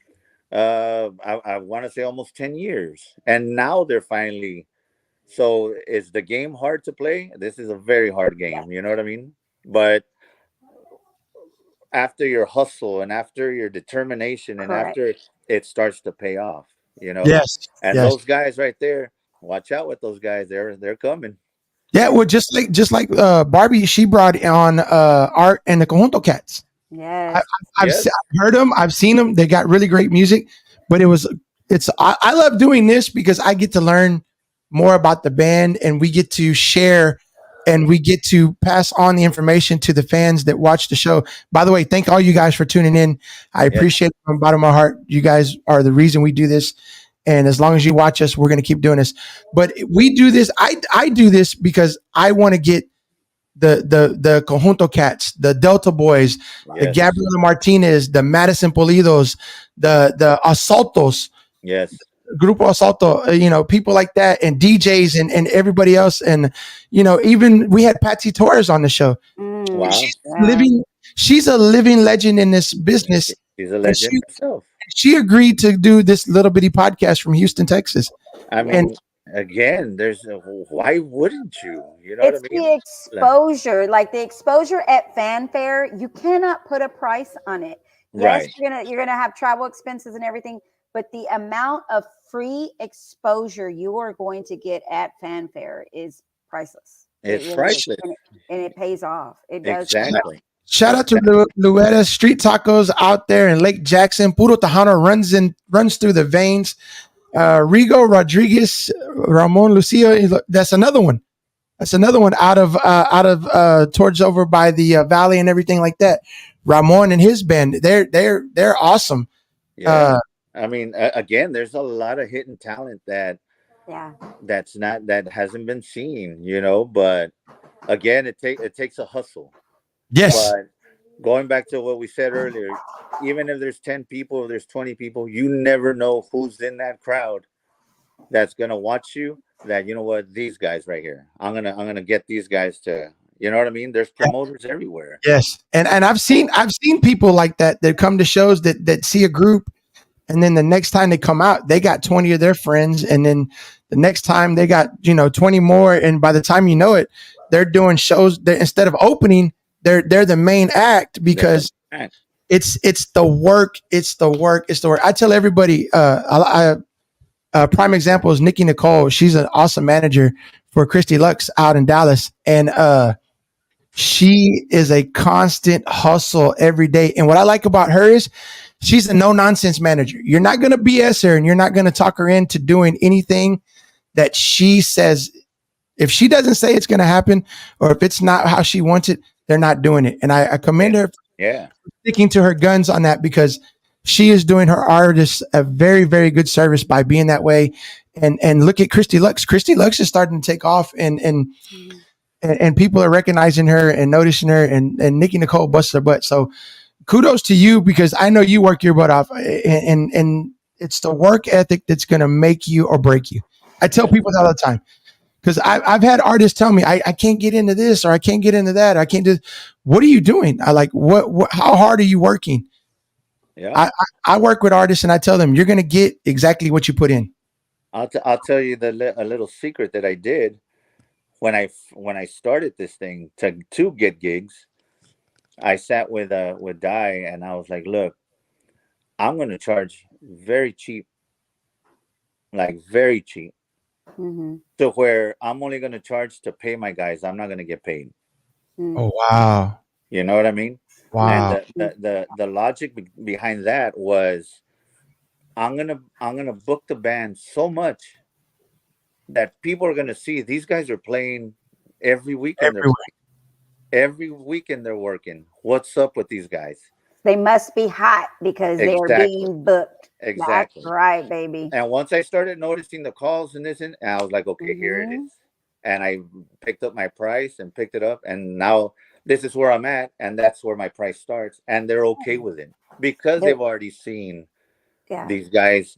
Speaker 3: I want to say almost 10 years. And now they're finally. So is the game hard to play? This is a very hard
Speaker 2: Yes.
Speaker 3: game. You know what I mean? But after your hustle and after your determination and
Speaker 2: Correct.
Speaker 3: after it starts to pay off, you know?
Speaker 1: Yes,
Speaker 3: And
Speaker 1: yes.
Speaker 3: those guys right there, watch out with those guys. They're coming.
Speaker 1: Yeah, well, just like Barbie, she brought on Art and the Conjunto Cats. I,
Speaker 2: Yes.
Speaker 3: Yes.
Speaker 1: I've heard them, I've seen them. They got really great music, but I love doing this because I get to learn more about the band, and we get to share, and we get to pass on the information to the fans that watch the show. By the way, thank all you guys for tuning in. I
Speaker 3: Yes.
Speaker 1: appreciate it from the bottom of my heart. You guys are the reason we do this. And as long as you watch us, we're going to keep doing this. But we do this. I do this because I want to get the Conjunto Cats, the Delta Boys, the
Speaker 3: Yes.
Speaker 1: Gabriela Martinez, the Madison Polidos, the Asaltos,
Speaker 3: Yes.
Speaker 1: Grupo Asalto, people like that, and DJs and everybody else, and even we had Patsy Torres on the show.
Speaker 2: Mm,
Speaker 3: Wow.
Speaker 1: She's
Speaker 2: yeah.
Speaker 1: living, she's a living legend in this business,
Speaker 3: She's a
Speaker 1: and
Speaker 3: legend herself.
Speaker 1: she agreed to do this little bitty podcast from Houston, Texas,
Speaker 3: I
Speaker 2: Yeah.
Speaker 1: and
Speaker 3: mean, again, why wouldn't you? You know what I
Speaker 2: It's
Speaker 3: mean?
Speaker 2: the exposure, like the exposure at fanfare. You cannot put a price on it. Yes,
Speaker 3: Right.
Speaker 2: you're gonna have travel expenses and everything, but the amount of free exposure you are going to get at fanfare is priceless. It
Speaker 3: It's
Speaker 2: really is,
Speaker 3: priceless.
Speaker 2: and it pays off. It does.
Speaker 3: Exactly.
Speaker 1: shout out to
Speaker 3: Exactly.
Speaker 1: Luetta Street Tacos out there in Lake Jackson. Puro Tejano runs through the veins. Rigo Rodriguez, Ramon Lucio. That's another one. That's another one out of towards over by the valley and everything like that. Ramon and his band, they're awesome.
Speaker 3: Yeah. I mean, again, there's a lot of hidden talent
Speaker 2: Yeah.
Speaker 3: that hasn't been seen, but again, it takes a hustle.
Speaker 1: Yes,
Speaker 3: But going back to what we said earlier, even if there's 10 people, if there's 20 people, you never know who's in that crowd that's gonna watch you. That you know what, these guys right here, I'm gonna get these guys to, you know what I mean? There's promoters everywhere.
Speaker 1: yes, and I've seen people like that come to shows that see a group, and then the next time they come out, they got 20 of their friends, and then the next time they got 20 more, and by the time you know it, they're doing shows that instead of opening, they're the main act
Speaker 3: They're the
Speaker 1: because
Speaker 3: act.
Speaker 1: it's the work, it's the work. I tell everybody, Prime example is Nikki Nicole. She's an awesome manager for Christy Lux out in Dallas. And she is a constant hustle every day. And what I like about her is she's a no nonsense manager. You're not going to BS her and you're not going to talk her into doing anything that she says. If she doesn't say it's going to happen, or if it's not how she wants it, they're not doing it. And I commend her for sticking to her guns on that, because she is doing her artists a very, very good service by being that way. And look at Christy Lux. Christy Lux is starting to take off, and people are recognizing her and noticing her, and Nikki Nicole busts her butt. So kudos to you, because I know you work your butt off, and it's the work ethic that's going to make you or break you. I tell people that all the time, because I've had artists tell me, I can't get into this, or I can't get into that. I can't do. What are you doing? I like, what how hard are you working?
Speaker 4: Yeah.
Speaker 1: I work with artists and I tell them, you're going to get exactly what you put in.
Speaker 4: I'll tell you a little secret that I did when I started this thing to get gigs. I sat with Di and I was like, look, I'm going to charge very cheap, like very cheap.
Speaker 2: Mm-hmm.
Speaker 4: To where I'm only going to charge to pay my guys. I'm not going to get paid.
Speaker 1: Oh, wow.
Speaker 4: You know what I mean?
Speaker 1: Wow.
Speaker 4: And the logic behind that was, I'm gonna book the band so much that people are gonna see these guys are playing every weekend. Every weekend they're working. What's up with these guys?
Speaker 2: They must be hot because they are being booked.
Speaker 4: Exactly.
Speaker 2: That's right, baby.
Speaker 4: And once I started noticing the calls and this, and I was like, okay, here it is. And I picked up my price and picked it up, and now this is where I'm at, and that's where my price starts, and they're okay with it because they've already seen these guys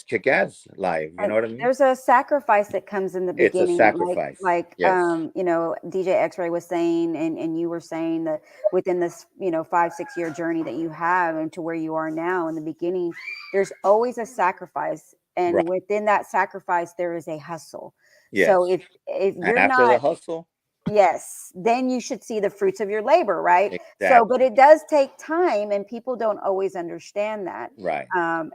Speaker 4: kick ass live. You know what I mean?
Speaker 2: There's a sacrifice that comes in the beginning.
Speaker 4: It's a sacrifice.
Speaker 2: Like
Speaker 4: yes.
Speaker 2: DJ X-Ray was saying, and you were saying that within this, 5-6 year journey that you have and to where you are now, in the beginning, there's always a sacrifice. And within that sacrifice, there is a hustle.
Speaker 4: Yes.
Speaker 2: So if you're
Speaker 4: after the hustle,
Speaker 2: yes, then you should see the fruits of your labor, right?
Speaker 4: Exactly.
Speaker 2: So, but it does take time, and people don't always understand that.
Speaker 4: Right.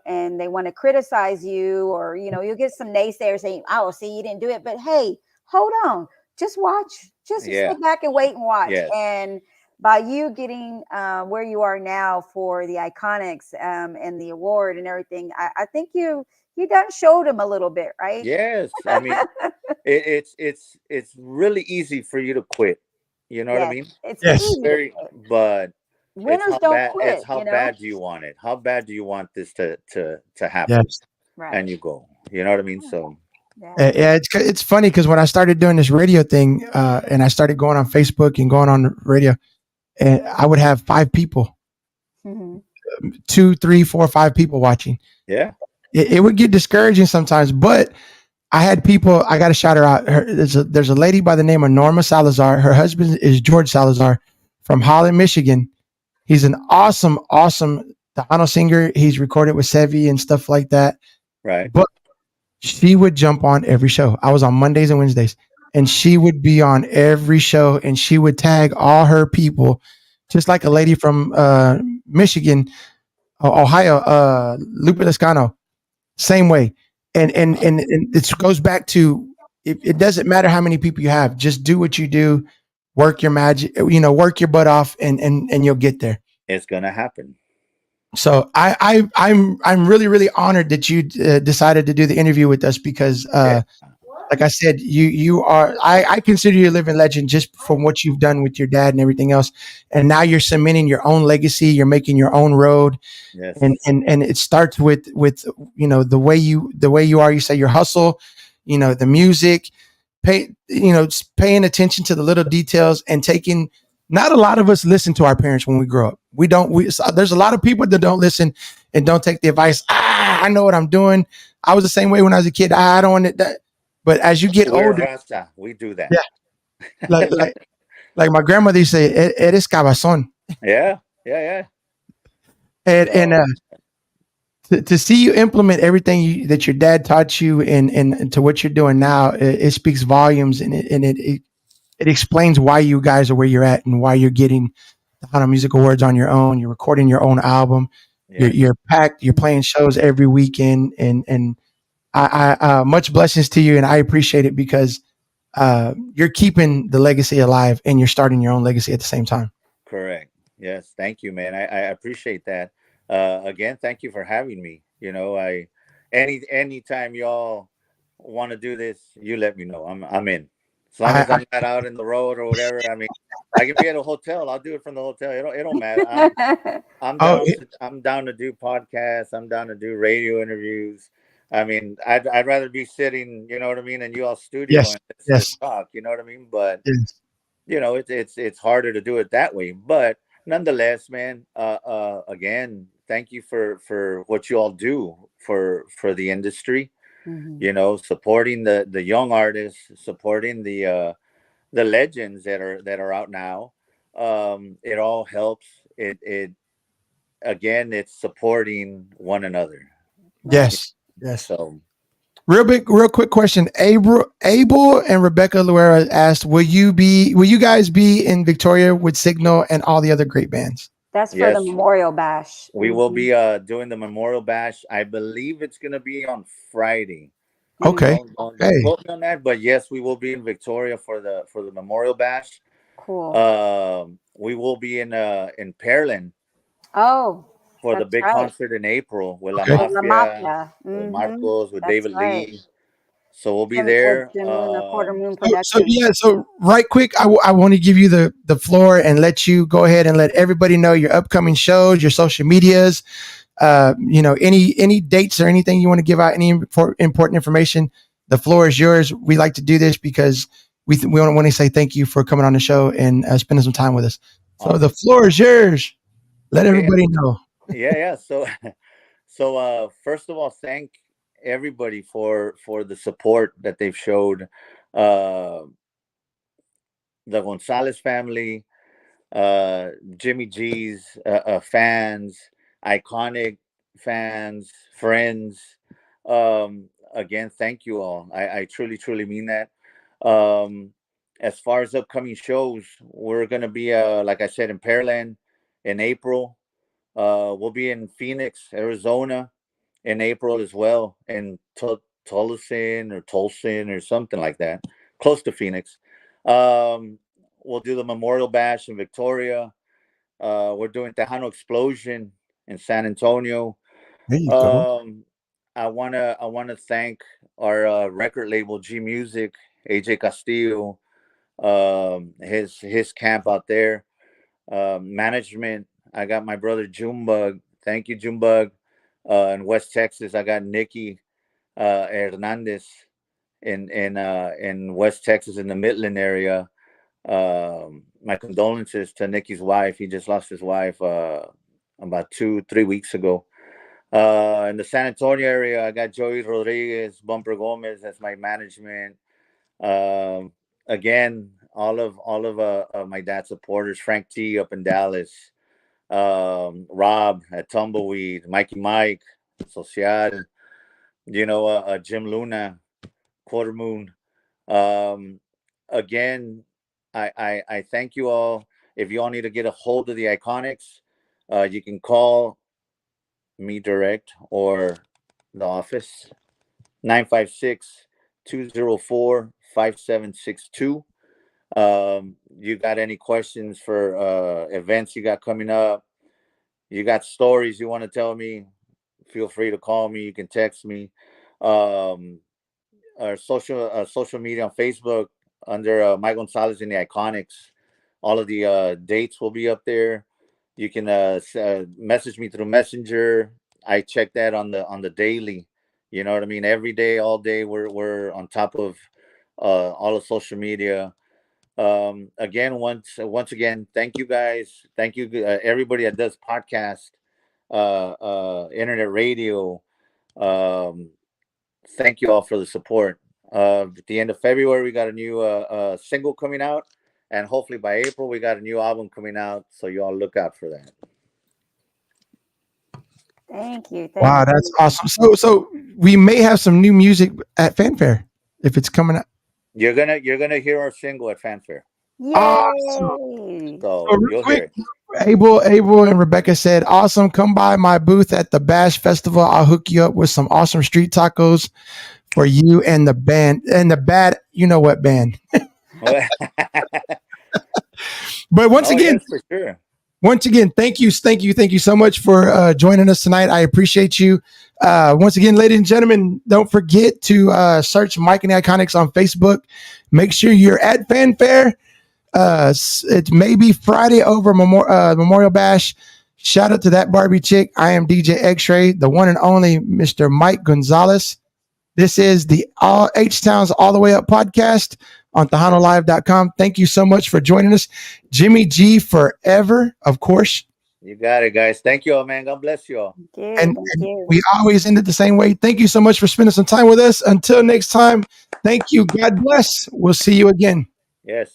Speaker 2: And they want to criticize you, or, you'll get some naysayers saying, oh, see, you didn't do it. But hey, hold on, just watch, just sit back and wait and watch.
Speaker 4: Yes.
Speaker 2: And by you getting where you are now for the Iconics and the award and everything, I think you done showed them a little bit, right?
Speaker 4: Yes. I mean, it's really easy for you to quit. You know what I mean?
Speaker 2: It's easy.
Speaker 4: But
Speaker 2: winners don't quit.
Speaker 4: It's how bad do you want it? How bad do you want this to happen?
Speaker 1: Yes.
Speaker 2: Right.
Speaker 4: And you go. You know what I mean? So
Speaker 1: it's funny, because when I started doing this radio thing, and I started going on Facebook and going on radio, and I would have 5 people, 2, 3, 4, 5 people watching.
Speaker 4: Yeah.
Speaker 1: It would get discouraging sometimes, but I had people. I got to shout her out. There's a lady by the name of Norma Salazar. Her husband is George Salazar from Holland, Michigan. He's an awesome Tejano singer. He's recorded with Sevi and stuff like that.
Speaker 4: Right.
Speaker 1: But she would jump on every show. I was on Mondays and Wednesdays, and she would be on every show, and she would tag all her people, just like a lady from Michigan, Ohio, Lupe Lescano. Same way. And it goes back to, it doesn't matter how many people you have, just do what you do, work your magic, work your butt off, and you'll get there.
Speaker 4: It's gonna happen.
Speaker 1: So I'm really, really honored that you decided to do the interview with us, because like I said, you are, I consider you a living legend just from what you've done with your dad and everything else. And now you're cementing your own legacy. You're making your own road.
Speaker 4: Yes.
Speaker 1: And it starts with the way you are. You say your hustle, the music, paying attention to the little details, and taking. Not a lot of us listen to our parents when we grow up. There's a lot of people that don't listen and don't take the advice. I know what I'm doing. I was the same way when I was a kid. I don't want that. But as you get older,
Speaker 4: Rasta. We do that.
Speaker 1: Yeah. Like my grandmother used to say, eres cabazon.
Speaker 4: Yeah.
Speaker 1: And to see you implement everything that your dad taught you and to what you're doing now, it speaks volumes, and it explains why you guys are where you're at, and why you're getting the Hana Music Awards on your own. You're recording your own album. Yeah. You're packed. You're playing shows every weekend, and I much blessings to you, and I appreciate it because you're keeping the legacy alive and you're starting your own legacy at the same time.
Speaker 4: Correct. Yes. Thank you, man. I appreciate that. Again, thank you for having me. Anytime y'all want to do this, you let me know. I'm in. As long as
Speaker 1: I
Speaker 4: I'm not out in the road or whatever. I mean, I can be at a hotel. I'll do it from the hotel. It don't matter. I'm
Speaker 1: oh
Speaker 4: down to I'm down to do podcasts. I'm down to do radio interviews. I mean, I'd rather be sitting, you know what I mean, in you all studio
Speaker 1: yes,
Speaker 4: and let's
Speaker 1: yes,
Speaker 4: talk, you know what I mean? But
Speaker 1: yes,
Speaker 4: it's harder to do it that way. But nonetheless, man, again, thank you for what you all do for the industry.
Speaker 2: Mhm.
Speaker 4: Supporting the young artists, supporting the legends that are out now. It all helps. It again, it's supporting one another.
Speaker 2: Right.
Speaker 1: yes, yes.
Speaker 4: So
Speaker 1: Real quick question. Abel and Rebecca Luera asked, will you guys be in Victoria with Signal and all the other great bands?
Speaker 2: That's for the
Speaker 4: yes,
Speaker 2: Memorial Bash.
Speaker 4: we will
Speaker 2: Mhm.
Speaker 4: be doing the Memorial Bash. I believe it's gonna be on Friday.
Speaker 2: Mhm.
Speaker 1: Okay.
Speaker 4: Don't
Speaker 1: Hey,
Speaker 4: quote me on that, but yes, we will be in Victoria for the Memorial Bash.
Speaker 2: Cool.
Speaker 4: We will be in Pearland
Speaker 2: Oh,
Speaker 4: for the
Speaker 2: that's
Speaker 4: big
Speaker 2: right.
Speaker 4: concert in April with La
Speaker 1: okay.
Speaker 2: With La
Speaker 4: Mafia,
Speaker 2: Mafia.
Speaker 4: with
Speaker 2: Mhm.
Speaker 4: Marcos, with
Speaker 2: That's
Speaker 4: David
Speaker 2: right.
Speaker 4: Lee. So we'll be
Speaker 2: With
Speaker 4: there.
Speaker 2: Jim Luna, Quarter Moon
Speaker 1: So
Speaker 2: Productions.
Speaker 1: yeah, so right quick, I want to give you the floor and let you go ahead and let everybody know your upcoming shows, your social medias, any dates or anything you want to give out, any important information. The floor is yours. We like to do this because we want to say thank you for coming on the show and spending some time with us. So the
Speaker 4: Awesome.
Speaker 1: floor is yours. Let
Speaker 4: Okay.
Speaker 1: everybody know.
Speaker 4: Yeah. So first of all, thank everybody for the support that they've showed. Uh, the Gonzalez family, Jimmy G's fans, iconic fans, friends. Again, thank you all. I truly, truly mean that. Um, as far as upcoming shows, we're gonna be like I said in Pearland in April. We'll be in Phoenix, Arizona in April as well, in Tulsa or something like that, close to Phoenix. Um, we'll do the Memorial Bash in Victoria. We're doing Tejano Explosion in San Antonio.
Speaker 1: There you go.
Speaker 4: Um, I wanna thank our record label G Music, AJ Castillo, his camp out there, management. I got my brother Junebug. Thank you, Junebug. In West Texas, I got Nikki Hernandez in West Texas in the Midland area. My condolences to Nikki's wife. He just lost his wife about 2-3 weeks ago. In the San Antonio area, I got Joey Rodriguez, Bumper Gomez. That's my management. Um, Again, all of my dad's supporters. Frank T up in Dallas. Rob at Tumbleweed. Mikey Mike, Social. Jim Luna, Quarter Moon. Um, Again, I thank you all. If you all need to get a hold of the Iconics, you can call me direct or the office 956-204-5762. You got any questions for events you got coming up? You got stories you want to tell me? Feel free to call me. You can text me. Um, our social media on Facebook under Mike Gonzalez and the Iconics. All of the dates will be up there. You can message me through Messenger. I check that on the daily. You know what I mean? Every day, all day, we're on top of all of social media. Again, once again, thank you guys. Thank you everybody that does podcast, internet radio. Um, Thank you all for the support. At the end of February, we got a new single coming out, and hopefully by April, we got a new album coming out. So you all look out for that.
Speaker 2: Thank you.
Speaker 1: Wow,
Speaker 2: Thank
Speaker 1: that's
Speaker 2: you.
Speaker 1: awesome. So we may have some new music at Fanfare if it's coming out.
Speaker 4: You're gonna hear our single at Fanfare,
Speaker 1: Awesome.
Speaker 2: Yay.
Speaker 1: So
Speaker 4: so
Speaker 1: real
Speaker 4: you'll hear
Speaker 1: quick,
Speaker 4: it.
Speaker 1: Abel and Rebecca said, awesome. Come by my booth at the Bash Festival. I'll hook you up with some awesome street tacos for you and the band and the bad, you know what band. But once again,
Speaker 4: yes, for sure.
Speaker 1: Once again, thank you so much for joining us tonight. I appreciate you. Once again, ladies and gentlemen, don't forget to search Mike and the Iconics on Facebook. Make sure you're at Fanfare. It's maybe Friday over Memorial Bash. Shout out to that Barbie chick. I am DJ X-Ray, the one and only Mr. Mike Gonzalez. This is the H-Town's All the Way Up podcast on TejanoLive.com. Thank you so much for joining us. Jimmy G forever, of course.
Speaker 4: You got it, guys. Thank you all, man. God bless you all.
Speaker 1: And we always end it the same way. Thank you so much for spending some time with us. Until next time, thank you. God bless. We'll see you again.
Speaker 4: Yes.